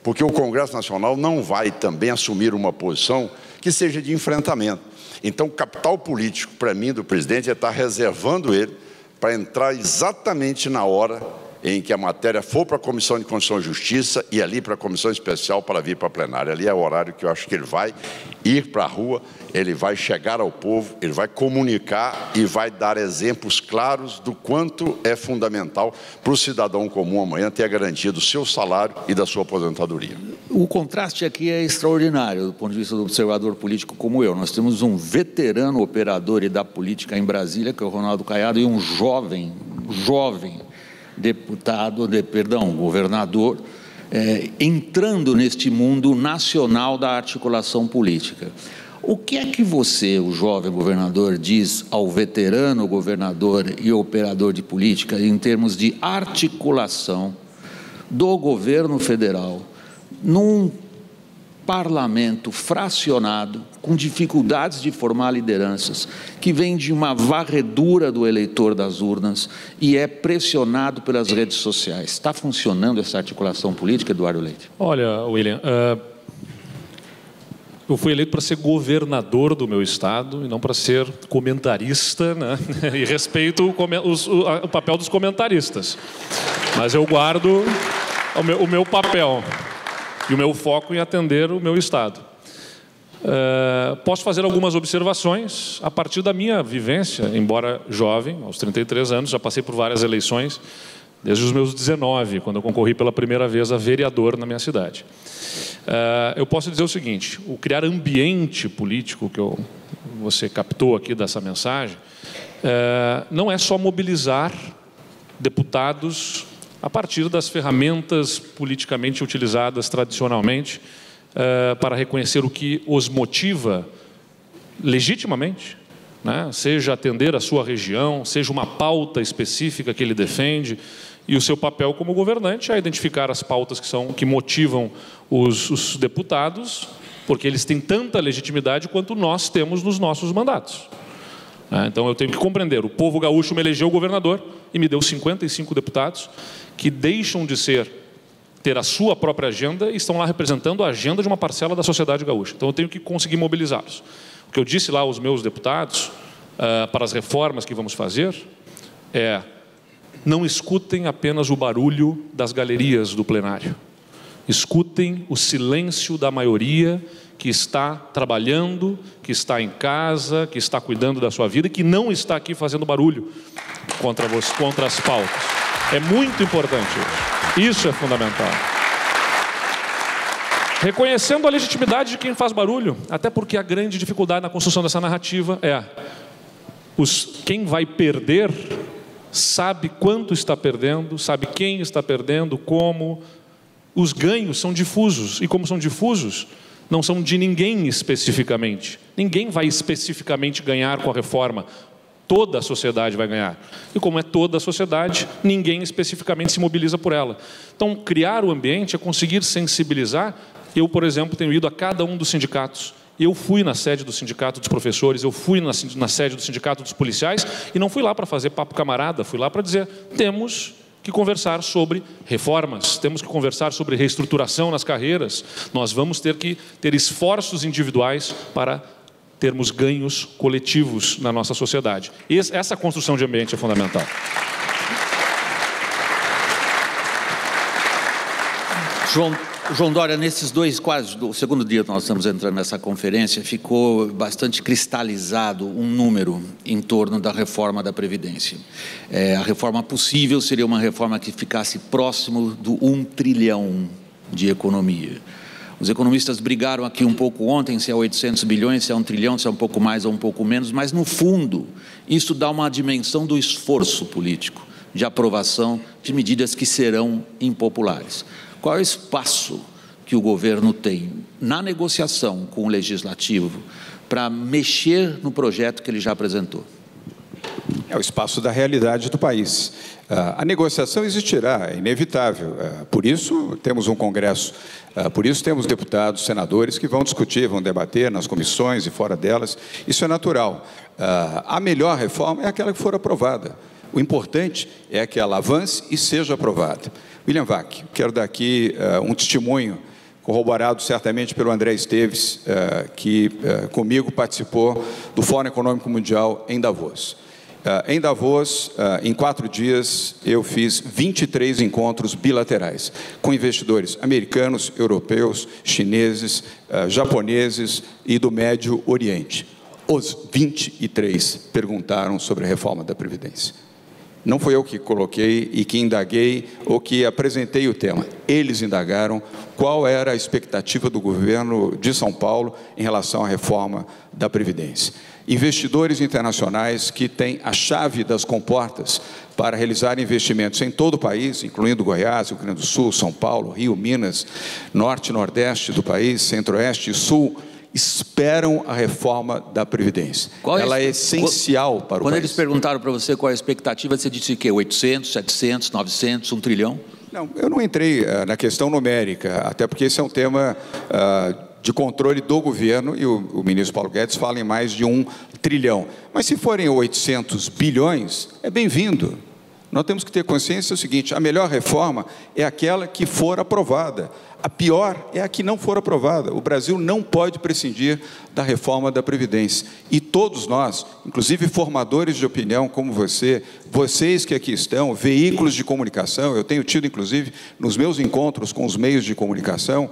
Speaker 6: porque o Congresso Nacional não vai também assumir uma posição que seja de enfrentamento. Então, o capital político, para mim, do presidente, é estar reservando ele para entrar exatamente na hora em que a matéria for para a Comissão de Constituição e Justiça e ali para a Comissão Especial para vir para a plenária. Ali é o horário que eu acho que ele vai ir para a rua, ele vai chegar ao povo, ele vai comunicar e vai dar exemplos claros do quanto é fundamental para o cidadão comum amanhã ter a garantia do seu salário e da sua aposentadoria.
Speaker 2: O contraste aqui é extraordinário do ponto de vista do observador político como eu. Nós temos um veterano operador e da política em Brasília, que é o Ronaldo Caiado, e um jovem governador, entrando neste mundo nacional da articulação política. O que é que você, o jovem governador, diz ao veterano governador e operador de política em termos de articulação do governo federal num parlamento fracionado, com dificuldades de formar lideranças, que vem de uma varredura do eleitor das urnas e é pressionado pelas redes sociais? Está funcionando essa articulação política, Eduardo Leite?
Speaker 5: Olha, William, eu fui eleito para ser governador do meu estado e não para ser comentarista, né? E respeito o papel dos comentaristas. Mas eu guardo o meu papel e o meu foco em atender o meu estado. Posso fazer algumas observações a partir da minha vivência, embora jovem, aos 33 anos, já passei por várias eleições, desde os meus 19, quando eu concorri pela primeira vez a vereador na minha cidade. Eu posso dizer o seguinte: o criar ambiente político, que você captou aqui dessa mensagem, não é só mobilizar deputados a partir das ferramentas politicamente utilizadas tradicionalmente para reconhecer o que os motiva legitimamente né? Seja atender a sua região, seja uma pauta específica que ele defende, e o seu papel como governante é identificar as pautas que motivam os deputados, porque eles têm tanta legitimidade quanto nós temos nos nossos mandatos. Então eu tenho que compreender, o povo gaúcho me elegeu governador e me deu 55 deputados que deixam de ter a sua própria agenda e estão lá representando a agenda de uma parcela da sociedade gaúcha. Então eu tenho que conseguir mobilizá-los. O que eu disse lá aos meus deputados, para as reformas que vamos fazer, é: não escutem apenas o barulho das galerias do plenário. Escutem o silêncio da maioria que está trabalhando, que está em casa, que está cuidando da sua vida e que não está aqui fazendo barulho contra as pautas. É muito importante isso. Isso é fundamental. Reconhecendo a legitimidade de quem faz barulho, até porque a grande dificuldade na construção dessa narrativa é quem vai perder sabe quanto está perdendo, sabe quem está perdendo, como. Os ganhos são difusos, e como são difusos, não são de ninguém especificamente. Ninguém vai especificamente ganhar com a reforma. Toda a sociedade vai ganhar. E como é toda a sociedade, ninguém especificamente se mobiliza por ela. Então, criar o ambiente é conseguir sensibilizar. Eu, por exemplo, tenho ido a cada um dos sindicatos. Eu fui na sede do sindicato dos professores, eu fui na sede do sindicato dos policiais, e não fui lá para fazer papo camarada, fui lá para dizer: temos que conversar sobre reformas, temos que conversar sobre reestruturação nas carreiras, nós vamos ter que ter esforços individuais para termos ganhos coletivos na nossa sociedade. Essa construção de ambiente é fundamental.
Speaker 2: João Dória, nesses quase o segundo dia que nós estamos entrando nessa conferência, ficou bastante cristalizado um número em torno da reforma da Previdência. A reforma possível seria uma reforma que ficasse próximo do 1 trilhão de economia. Os economistas brigaram aqui um pouco ontem se é 800 bilhões, se é 1 trilhão, se é um pouco mais ou um pouco menos, mas no fundo isso dá uma dimensão do esforço político, de aprovação de medidas que serão impopulares. Qual é o espaço que o governo tem na negociação com o Legislativo para mexer no projeto que ele já apresentou?
Speaker 3: É o espaço da realidade do país. A negociação existirá, é inevitável. Por isso temos um Congresso, por isso temos deputados, senadores que vão discutir, vão debater nas comissões e fora delas. Isso é natural. A melhor reforma é aquela que for aprovada. O importante é que ela avance e seja aprovada. William Vac, quero dar aqui um testemunho, corroborado certamente pelo André Esteves, que comigo participou do Fórum Econômico Mundial em Davos. Em Davos, em 4 dias, eu fiz 23 encontros bilaterais com investidores americanos, europeus, chineses, japoneses e do Médio Oriente. Os 23 perguntaram sobre a reforma da Previdência. Não foi eu que coloquei e que indaguei ou que apresentei o tema. Eles indagaram qual era a expectativa do governo de São Paulo em relação à reforma da Previdência. Investidores internacionais que têm a chave das comportas para realizar investimentos em todo o país, incluindo Goiás, Rio Grande do Sul, São Paulo, Rio, Minas, Norte e Nordeste do país, Centro-Oeste e Sul, esperam a reforma da Previdência. Ela é essencial para o país.
Speaker 2: Quando eles perguntaram para você qual é a expectativa, você disse que 800, 700, 900, 1 trilhão?
Speaker 3: Não, eu não entrei na questão numérica, até porque esse é um tema de controle do governo e o ministro Paulo Guedes fala em mais de 1 trilhão. Mas se forem 800 bilhões, é bem-vindo. Nós temos que ter consciência do seguinte: a melhor reforma é aquela que for aprovada. A pior é a que não for aprovada. O Brasil não pode prescindir da reforma da Previdência. E todos nós, inclusive formadores de opinião como vocês que aqui estão, veículos de comunicação, eu tenho tido, inclusive, nos meus encontros com os meios de comunicação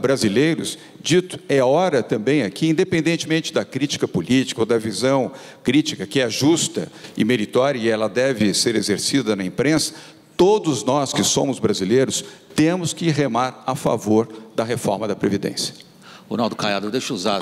Speaker 3: brasileiros, dito, é hora também aqui, independentemente da crítica política ou da visão crítica, que é justa e meritória, e ela deve ser exercida na imprensa, todos nós que somos brasileiros temos que remar a favor da reforma da Previdência.
Speaker 2: Ronaldo Caiado, deixa eu usar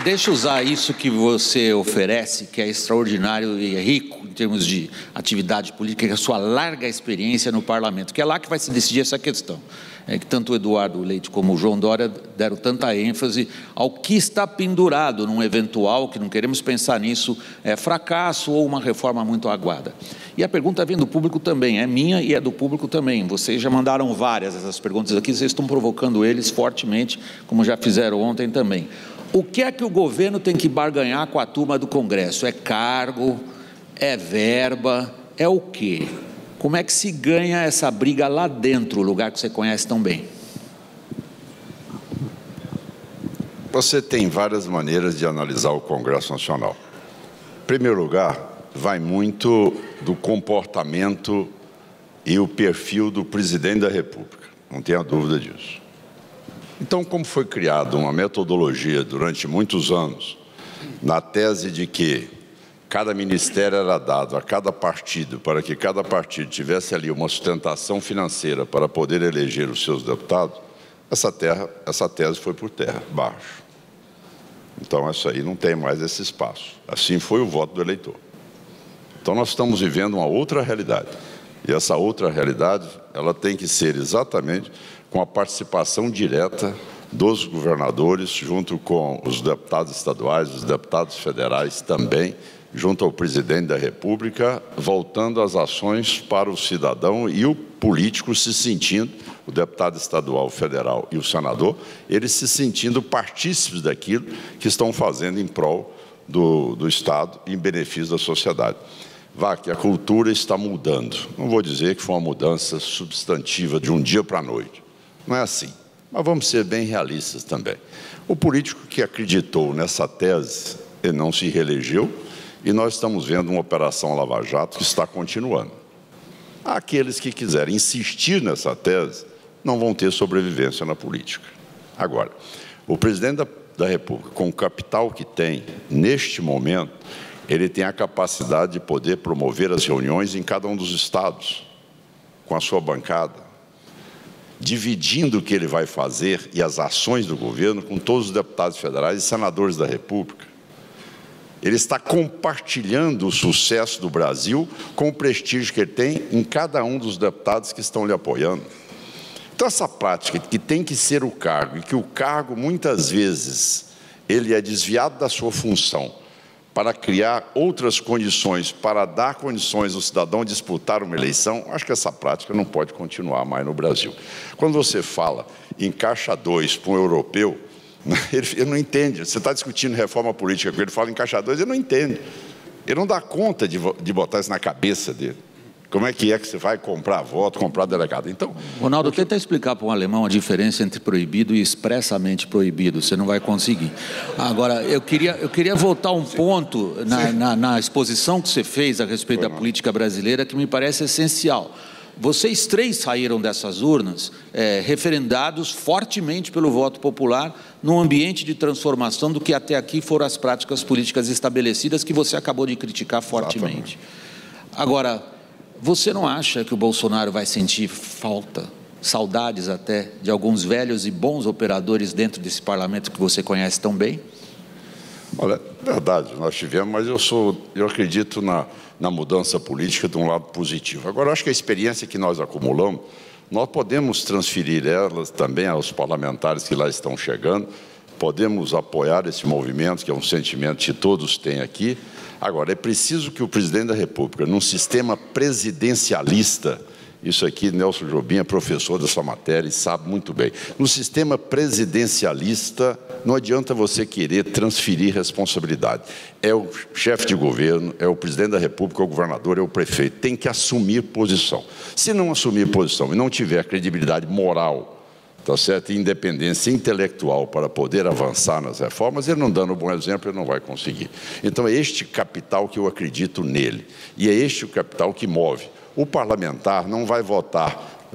Speaker 2: Deixa eu usar isso que você oferece, que é extraordinário e rico em termos de atividade política, que é a sua larga experiência no parlamento, que é lá que vai se decidir essa questão. É que tanto o Eduardo Leite como o João Dória deram tanta ênfase ao que está pendurado num eventual, que não queremos pensar nisso, fracasso ou uma reforma muito aguada. E a pergunta vem do público também, é minha e é do público também. Vocês já mandaram várias dessas perguntas aqui, vocês estão provocando eles fortemente, como já fizeram ontem também. O que é que o governo tem que barganhar com a turma do Congresso? É cargo? É verba? É o quê? Como é que se ganha essa briga lá dentro, o lugar que você conhece tão bem?
Speaker 6: Você tem várias maneiras de analisar o Congresso Nacional. Em primeiro lugar, vai muito do comportamento e o perfil do presidente da República, não tenha dúvida disso. Então, como foi criada uma metodologia durante muitos anos, na tese de que cada ministério era dado a cada partido, para que cada partido tivesse ali uma sustentação financeira para poder eleger os seus deputados, essa tese foi por terra, abaixo. Então, isso aí não tem mais esse espaço. Assim foi o voto do eleitor. Então, nós estamos vivendo uma outra realidade. E essa outra realidade, ela tem que ser exatamente com a participação direta dos governadores, junto com os deputados estaduais, os deputados federais também, junto ao presidente da República, voltando as ações para o cidadão e o político se sentindo, o deputado estadual, federal e o senador, eles se sentindo partícipes daquilo que estão fazendo em prol do Estado e em benefício da sociedade. Que a cultura está mudando. Não vou dizer que foi uma mudança substantiva de um dia para a noite. Não é assim. Mas vamos ser bem realistas também. O político que acreditou nessa tese, ele não se reelegeu, e nós estamos vendo uma operação Lava Jato que está continuando. Aqueles que quiserem insistir nessa tese não vão ter sobrevivência na política. Agora, o presidente da República, com o capital que tem neste momento, ele tem a capacidade de poder promover as reuniões em cada um dos estados, com a sua bancada, dividindo o que ele vai fazer e as ações do governo com todos os deputados federais e senadores da República. Ele está compartilhando o sucesso do Brasil com o prestígio que ele tem em cada um dos deputados que estão lhe apoiando. Então, essa prática que tem que ser o cargo, e que o cargo, muitas vezes, ele é desviado da sua função para criar outras condições, para dar condições ao cidadão disputar uma eleição, acho que essa prática não pode continuar mais no Brasil. Quando você fala em caixa 2 para um europeu, ele não entende. Você está discutindo reforma política com ele, fala em caixa 2, ele não entende. Ele não dá conta de botar isso na cabeça dele. Como é que você vai comprar voto, comprar delegado? Então,
Speaker 2: Ronaldo, tenta explicar para um alemão a diferença entre proibido e expressamente proibido. Você não vai conseguir. Agora, eu queria voltar um ponto na exposição que você fez a respeito da política brasileira, que me parece essencial. Vocês três saíram dessas urnas referendados fortemente pelo voto popular num ambiente de transformação do que até aqui foram as práticas políticas estabelecidas, que você acabou de criticar fortemente. Agora, você não acha que o Bolsonaro vai sentir saudades até, de alguns velhos e bons operadores dentro desse parlamento que você conhece tão bem?
Speaker 6: Olha, é verdade, nós tivemos, mas eu acredito na mudança política de um lado positivo. Agora, eu acho que a experiência que nós acumulamos, nós podemos transferir elas também aos parlamentares que lá estão chegando, podemos apoiar esse movimento, que é um sentimento que todos têm aqui. Agora, é preciso que o presidente da República, num sistema presidencialista, isso aqui, Nelson Jobim é professor dessa matéria e sabe muito bem. No sistema presidencialista, não adianta você querer transferir responsabilidade. É o chefe de governo, é o presidente da República, é o governador, é o prefeito. Tem que assumir posição. Se não assumir posição e não tiver credibilidade moral, tá certo, e independência intelectual para poder avançar nas reformas, ele não dando um bom exemplo, ele não vai conseguir. Então, é este capital que eu acredito nele. E é este o capital que move. O parlamentar não vai votar,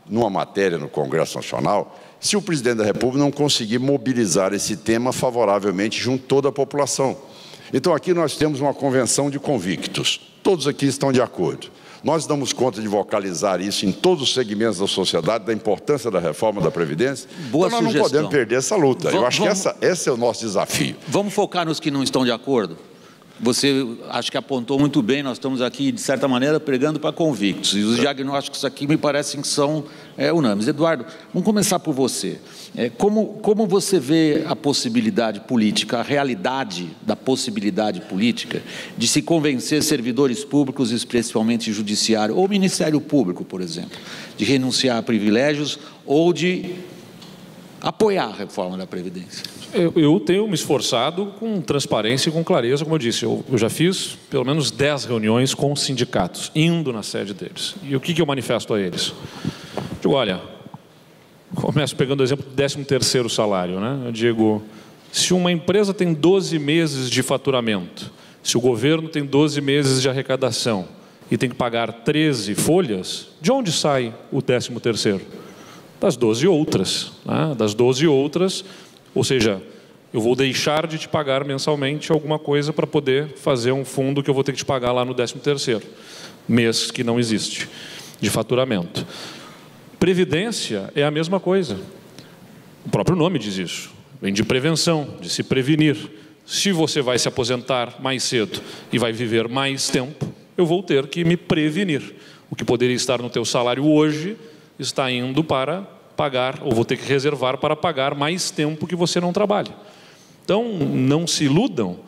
Speaker 6: numa matéria no Congresso Nacional, se o presidente da República não conseguir mobilizar esse tema favoravelmente junto a toda a população. Então, aqui nós temos uma convenção de convictos. Todos aqui estão de acordo. Nós damos conta de vocalizar isso em todos os segmentos da sociedade, da importância da reforma da Previdência.
Speaker 2: Boa
Speaker 6: então, nós não podemos perder essa luta. Eu acho que esse é o nosso desafio.
Speaker 2: Vamos focar nos que não estão de acordo? Você acho que apontou muito bem, nós estamos aqui, de certa maneira, pregando para convictos. E os diagnósticos aqui me parecem que são unânimes. Eduardo, vamos começar por você. Como você vê a possibilidade política, a realidade da possibilidade política de se convencer servidores públicos, especialmente judiciário, ou Ministério Público, por exemplo, de renunciar a privilégios ou de apoiar a reforma da Previdência?
Speaker 5: Eu tenho me esforçado com transparência e com clareza, como eu disse. Eu já fiz pelo menos 10 reuniões com sindicatos, indo na sede deles. E o que eu manifesto a eles? Digo, olha, começo pegando o exemplo do 13º salário, né? Eu digo, se uma empresa tem 12 meses de faturamento, se o governo tem 12 meses de arrecadação e tem que pagar 13 folhas, de onde sai o 13º? Das 12 outras, né? Das 12 outras, ou seja, eu vou deixar de te pagar mensalmente alguma coisa para poder fazer um fundo que eu vou ter que te pagar lá no 13º mês, que não existe, de faturamento. Previdência é a mesma coisa. O próprio nome diz isso. Vem de prevenção, de se prevenir. Se você vai se aposentar mais cedo e vai viver mais tempo, eu vou ter que me prevenir. O que poderia estar no teu salário hoje está indo para pagar, ou vou ter que reservar para pagar mais tempo que você não trabalha. Então, não se iludam,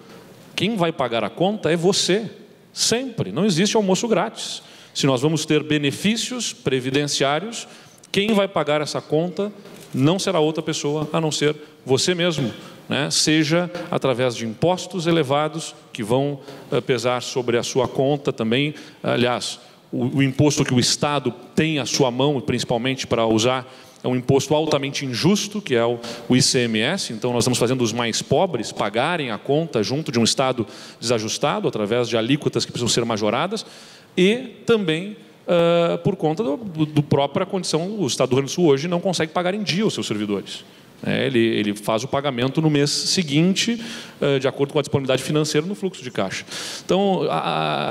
Speaker 5: quem vai pagar a conta é você, sempre, não existe almoço grátis. Se nós vamos ter benefícios previdenciários, quem vai pagar essa conta não será outra pessoa, a não ser você mesmo, né? Seja através de impostos elevados, que vão pesar sobre a sua conta também. Aliás, o imposto que o Estado tem à sua mão, principalmente para usar, é um imposto altamente injusto, que é o ICMS. Então, nós estamos fazendo os mais pobres pagarem a conta junto de um Estado desajustado, através de alíquotas que precisam ser majoradas, e também por conta do própria condição, o Estado do Rio Grande do Sul hoje não consegue pagar em dia os seus servidores. Ele faz o pagamento no mês seguinte, de acordo com a disponibilidade financeira no fluxo de caixa. Então,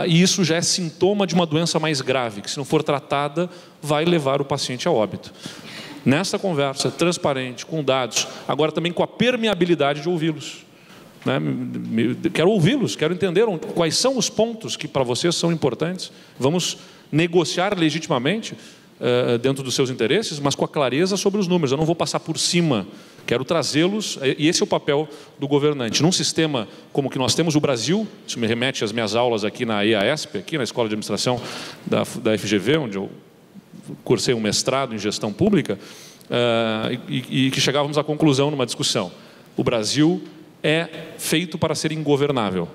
Speaker 5: isso já é sintoma de uma doença mais grave, que se não for tratada, vai levar o paciente a óbito. Nessa conversa transparente, com dados, agora também com a permeabilidade de ouvi-los. Quero ouvi-los, quero entender quais são os pontos que para vocês são importantes. Vamos negociar legitimamente dentro dos seus interesses, mas com a clareza sobre os números. Eu não vou passar por cima, quero trazê-los, e esse é o papel do governante. Num sistema como o que nós temos, o Brasil, isso me remete às minhas aulas aqui na EASP, aqui na Escola de Administração da FGV, onde eu cursei um mestrado em gestão pública, e que chegávamos à conclusão numa discussão. O Brasil é feito para ser ingovernável.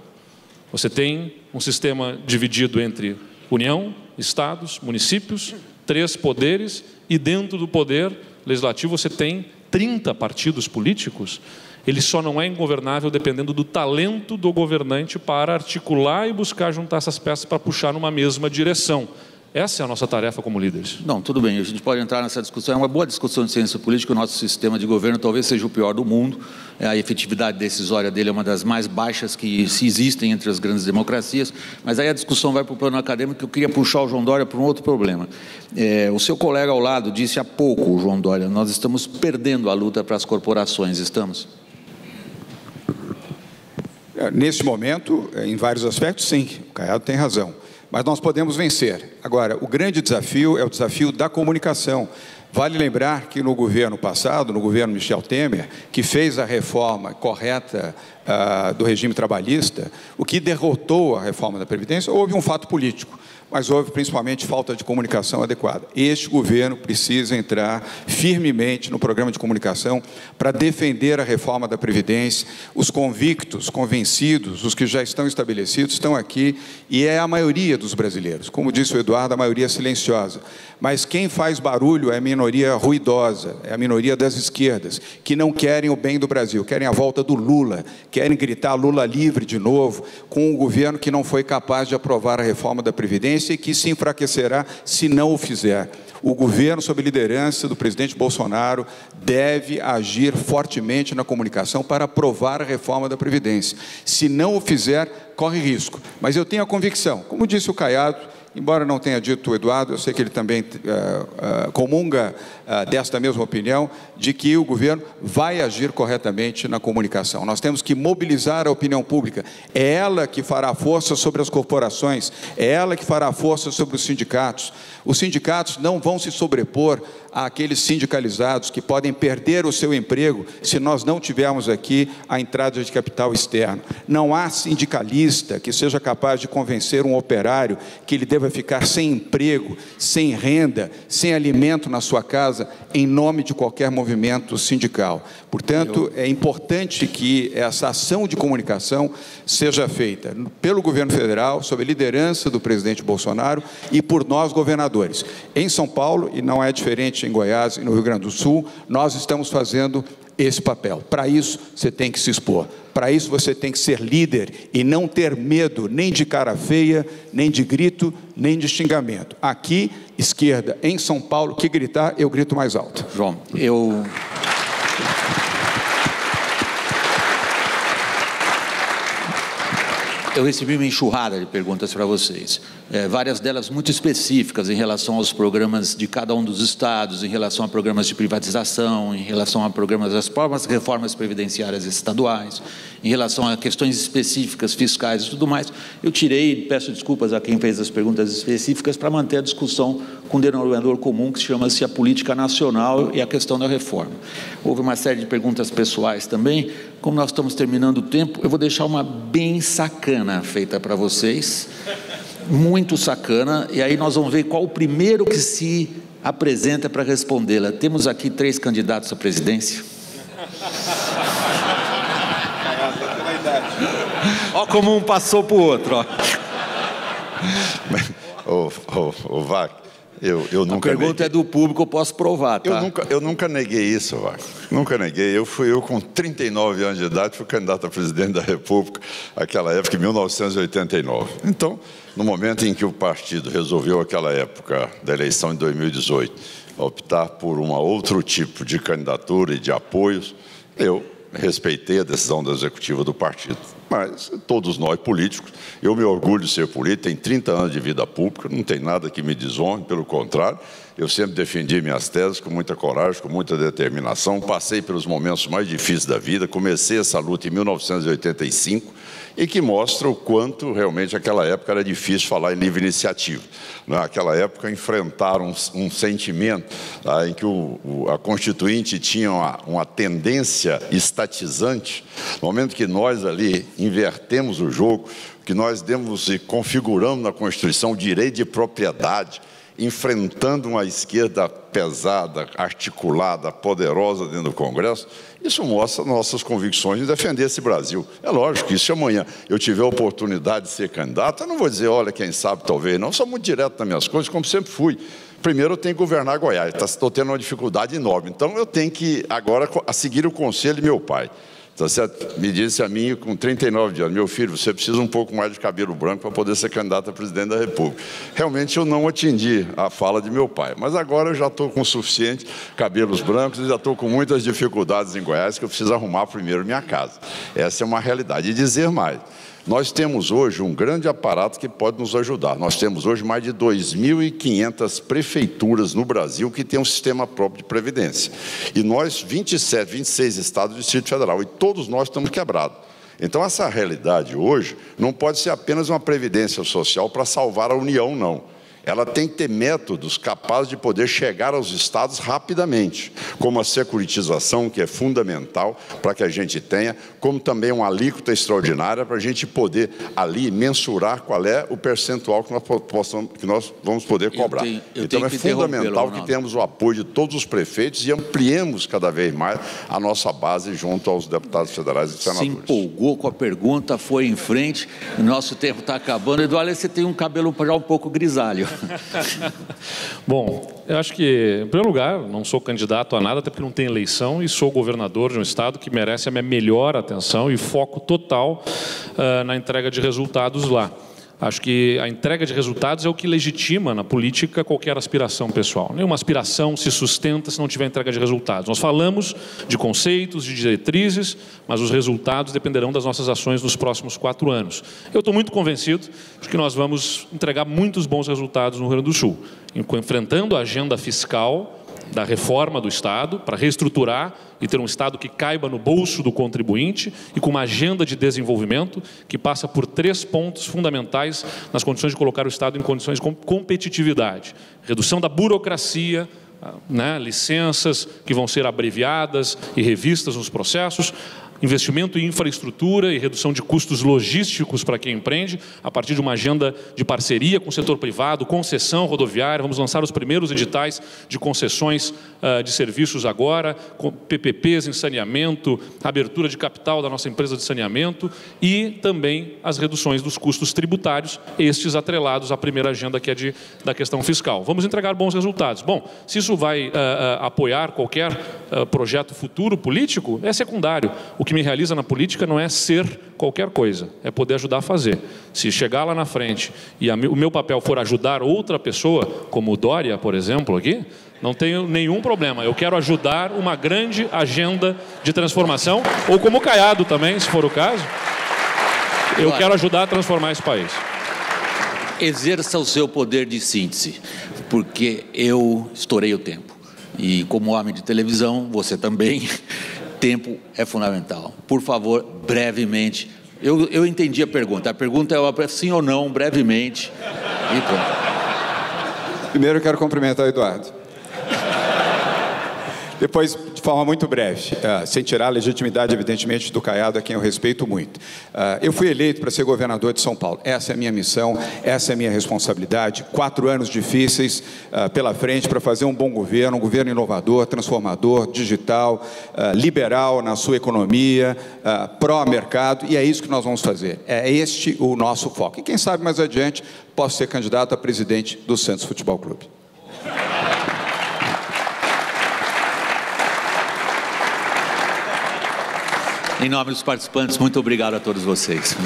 Speaker 5: Você tem um sistema dividido entre União, Estados, municípios, 3 poderes, e dentro do poder legislativo você tem 30 partidos políticos. Ele só não é ingovernável dependendo do talento do governante para articular e buscar juntar essas peças para puxar numa mesma direção. Essa é a nossa tarefa como líderes.
Speaker 2: Não, tudo bem, a gente pode entrar nessa discussão. É uma boa discussão de ciência política. O nosso sistema de governo talvez seja o pior do mundo. A efetividade decisória dele é uma das mais baixas que se existem entre as grandes democracias. Mas aí a discussão vai para o plano acadêmico, que eu queria puxar o João Dória para um outro problema. O seu colega ao lado disse há pouco, o João Dória, nós estamos perdendo a luta para as corporações, estamos?
Speaker 3: Nesse momento, em vários aspectos, sim, o Caiado tem razão. Mas nós podemos vencer. Agora, o grande desafio é o desafio da comunicação. Vale lembrar que no governo passado, no governo Michel Temer, que fez a reforma correta do regime trabalhista, o que derrotou a reforma da Previdência, houve um fato político, mas houve principalmente falta de comunicação adequada. Este governo precisa entrar firmemente no programa de comunicação para defender a reforma da Previdência. Os convictos, convencidos, os que já estão estabelecidos, estão aqui, e é a maioria dos brasileiros. Como disse o Eduardo, a maioria silenciosa. Mas quem faz barulho é a minoria ruidosa, é a minoria das esquerdas, que não querem o bem do Brasil, querem a volta do Lula, querem gritar Lula livre de novo, com um governo que não foi capaz de aprovar a reforma da Previdência e que se enfraquecerá se não o fizer. O governo, sob liderança do presidente Bolsonaro, deve agir fortemente na comunicação para aprovar a reforma da Previdência. Se não o fizer, corre risco. Mas eu tenho a convicção, como disse o Caiado, embora não tenha dito o Eduardo, eu sei que ele também comunga desta mesma opinião, de que o governo vai agir corretamente na comunicação. Nós temos que mobilizar a opinião pública. É ela que fará força sobre as corporações, é ela que fará força sobre os sindicatos. Os sindicatos não vão se sobrepor àqueles sindicalizados que podem perder o seu emprego se nós não tivermos aqui a entrada de capital externo. Não há sindicalista que seja capaz de convencer um operário que ele deva ficar sem emprego, sem renda, sem alimento na sua casa, em nome de qualquer movimento sindical. Portanto, é importante que essa ação de comunicação seja feita pelo governo federal, sob a liderança do presidente Bolsonaro e por nós, governadores. Em São Paulo, e não é diferente em Goiás e no Rio Grande do Sul, nós estamos fazendo esse papel. Para isso, você tem que se expor. Para isso, você tem que ser líder e não ter medo nem de cara feia, nem de grito, nem de xingamento. Aqui, esquerda, em São Paulo, que gritar, eu grito mais alto.
Speaker 2: João, eu recebi uma enxurrada de perguntas para vocês, várias delas muito específicas em relação aos programas de cada um dos estados, em relação a programas de privatização, em relação a programas das próprias reformas previdenciárias estaduais, em relação a questões específicas, fiscais e tudo mais. Eu tirei, peço desculpas a quem fez as perguntas específicas, para manter a discussão com um denominador comum que chama-se a política nacional e a questão da reforma. Houve uma série de perguntas pessoais também. Como nós estamos terminando o tempo, eu vou deixar uma bem sacana feita para vocês, muito sacana, e aí nós vamos ver qual o primeiro que se apresenta para respondê-la. Temos aqui 3 candidatos à presidência. Olha como um passou para o outro.
Speaker 6: Ô, Vac, eu nunca...
Speaker 2: A pergunta é do público, eu posso provar, tá?
Speaker 6: Eu nunca neguei isso, Vac. Nunca neguei. Eu com 39 anos de idade, fui candidato a presidente da República, naquela época, em 1989. Então, no momento em que o partido resolveu, aquela época da eleição de 2018, optar por um outro tipo de candidatura e de apoios, eu respeitei a decisão da executiva do partido. Mas todos nós, políticos, eu me orgulho de ser político, tenho 30 anos de vida pública, não tem nada que me desonre, pelo contrário, eu sempre defendi minhas teses com muita coragem, com muita determinação, passei pelos momentos mais difíceis da vida, comecei essa luta em 1985, e que mostra o quanto realmente aquela época era difícil falar em livre iniciativa. Naquela época enfrentaram um sentimento em que a Constituinte tinha uma tendência estatizante. No momento que nós ali invertemos o jogo, que nós demos e configuramos na Constituição o direito de propriedade, enfrentando uma esquerda pesada, articulada, poderosa dentro do Congresso, isso mostra nossas convicções de defender esse Brasil. É lógico que se amanhã eu tiver a oportunidade de ser candidato, eu não vou dizer, olha, quem sabe, talvez não. Eu sou muito direto nas minhas coisas, como sempre fui. Primeiro eu tenho que governar Goiás, estou tendo uma dificuldade enorme. Então eu tenho que agora seguir o conselho de meu pai. Tá certo? Me disse a mim, com 39 anos, meu filho, você precisa um pouco mais de cabelo branco para poder ser candidato a presidente da República. Realmente eu não atendi a fala de meu pai, mas agora eu já estou com o suficiente cabelos brancos e já estou com muitas dificuldades em Goiás, que eu preciso arrumar primeiro minha casa. Essa é uma realidade. E dizer mais, nós temos hoje um grande aparato que pode nos ajudar. Nós temos hoje mais de 2.500 prefeituras no Brasil que têm um sistema próprio de previdência. E nós, 26 estados do Distrito Federal, e todos nós estamos quebrados. Então, essa realidade hoje não pode ser apenas uma previdência social para salvar a União, não. Ela tem que ter métodos capazes de poder chegar aos estados rapidamente, como a securitização, que é fundamental para que a gente tenha, como também uma alíquota extraordinária para a gente poder ali mensurar qual é o percentual que nós vamos poder cobrar. Então é fundamental que tenhamos o apoio de todos os prefeitos e ampliemos cada vez mais a nossa base junto aos deputados federais e senadores.
Speaker 2: Se empolgou com a pergunta, foi em frente, o nosso tempo está acabando. Eduardo, você tem um cabelo já um pouco grisalho.
Speaker 5: Bom, eu acho que, em primeiro lugar, não sou candidato a nada, até porque não tem eleição, e sou governador de um estado que merece a minha melhor atenção e foco total na entrega de resultados lá. Acho que a entrega de resultados é o que legitima na política qualquer aspiração pessoal. Nenhuma aspiração se sustenta se não tiver entrega de resultados. Nós falamos de conceitos, de diretrizes, mas os resultados dependerão das nossas ações nos próximos 4 anos. Eu estou muito convencido de que nós vamos entregar muitos bons resultados no Rio Grande do Sul, enfrentando a agenda fiscal da reforma do Estado, para reestruturar e ter um Estado que caiba no bolso do contribuinte e com uma agenda de desenvolvimento que passa por 3 pontos fundamentais nas condições de colocar o Estado em condições de competitividade. Redução da burocracia, licenças que vão ser abreviadas e revistas nos processos, investimento em infraestrutura e redução de custos logísticos para quem empreende, a partir de uma agenda de parceria com o setor privado, concessão rodoviária. Vamos lançar os primeiros editais de concessões de serviços agora, com PPPs em saneamento, abertura de capital da nossa empresa de saneamento e também as reduções dos custos tributários, estes atrelados à primeira agenda que é da questão fiscal. Vamos entregar bons resultados. Bom, se isso vai apoiar qualquer projeto futuro político, é secundário. O que me realiza na política não é ser qualquer coisa, é poder ajudar a fazer. Se chegar lá na frente e o meu papel for ajudar outra pessoa, como o Dória, por exemplo, aqui, não tenho nenhum problema. Eu quero ajudar uma grande agenda de transformação, ou como o Caiado também, se for o caso. Eu quero ajudar a transformar esse país.
Speaker 2: Exerça o seu poder de síntese, porque eu estourei o tempo. E como homem de televisão, você também... Tempo é fundamental. Por favor, brevemente. Eu entendi a pergunta. A pergunta é sim ou não, brevemente. E pronto.
Speaker 3: Primeiro eu quero cumprimentar o Eduardo. Depois, de forma muito breve, sem tirar a legitimidade, evidentemente, do Caiado, a quem eu respeito muito. Eu fui eleito para ser governador de São Paulo. Essa é a minha missão, essa é a minha responsabilidade. 4 anos difíceis pela frente para fazer um bom governo, um governo inovador, transformador, digital, liberal na sua economia, pró-mercado, e é isso que nós vamos fazer. É este o nosso foco. E quem sabe mais adiante posso ser candidato a presidente do Santos Futebol Clube.
Speaker 2: Em nome dos participantes, muito obrigado a todos vocês.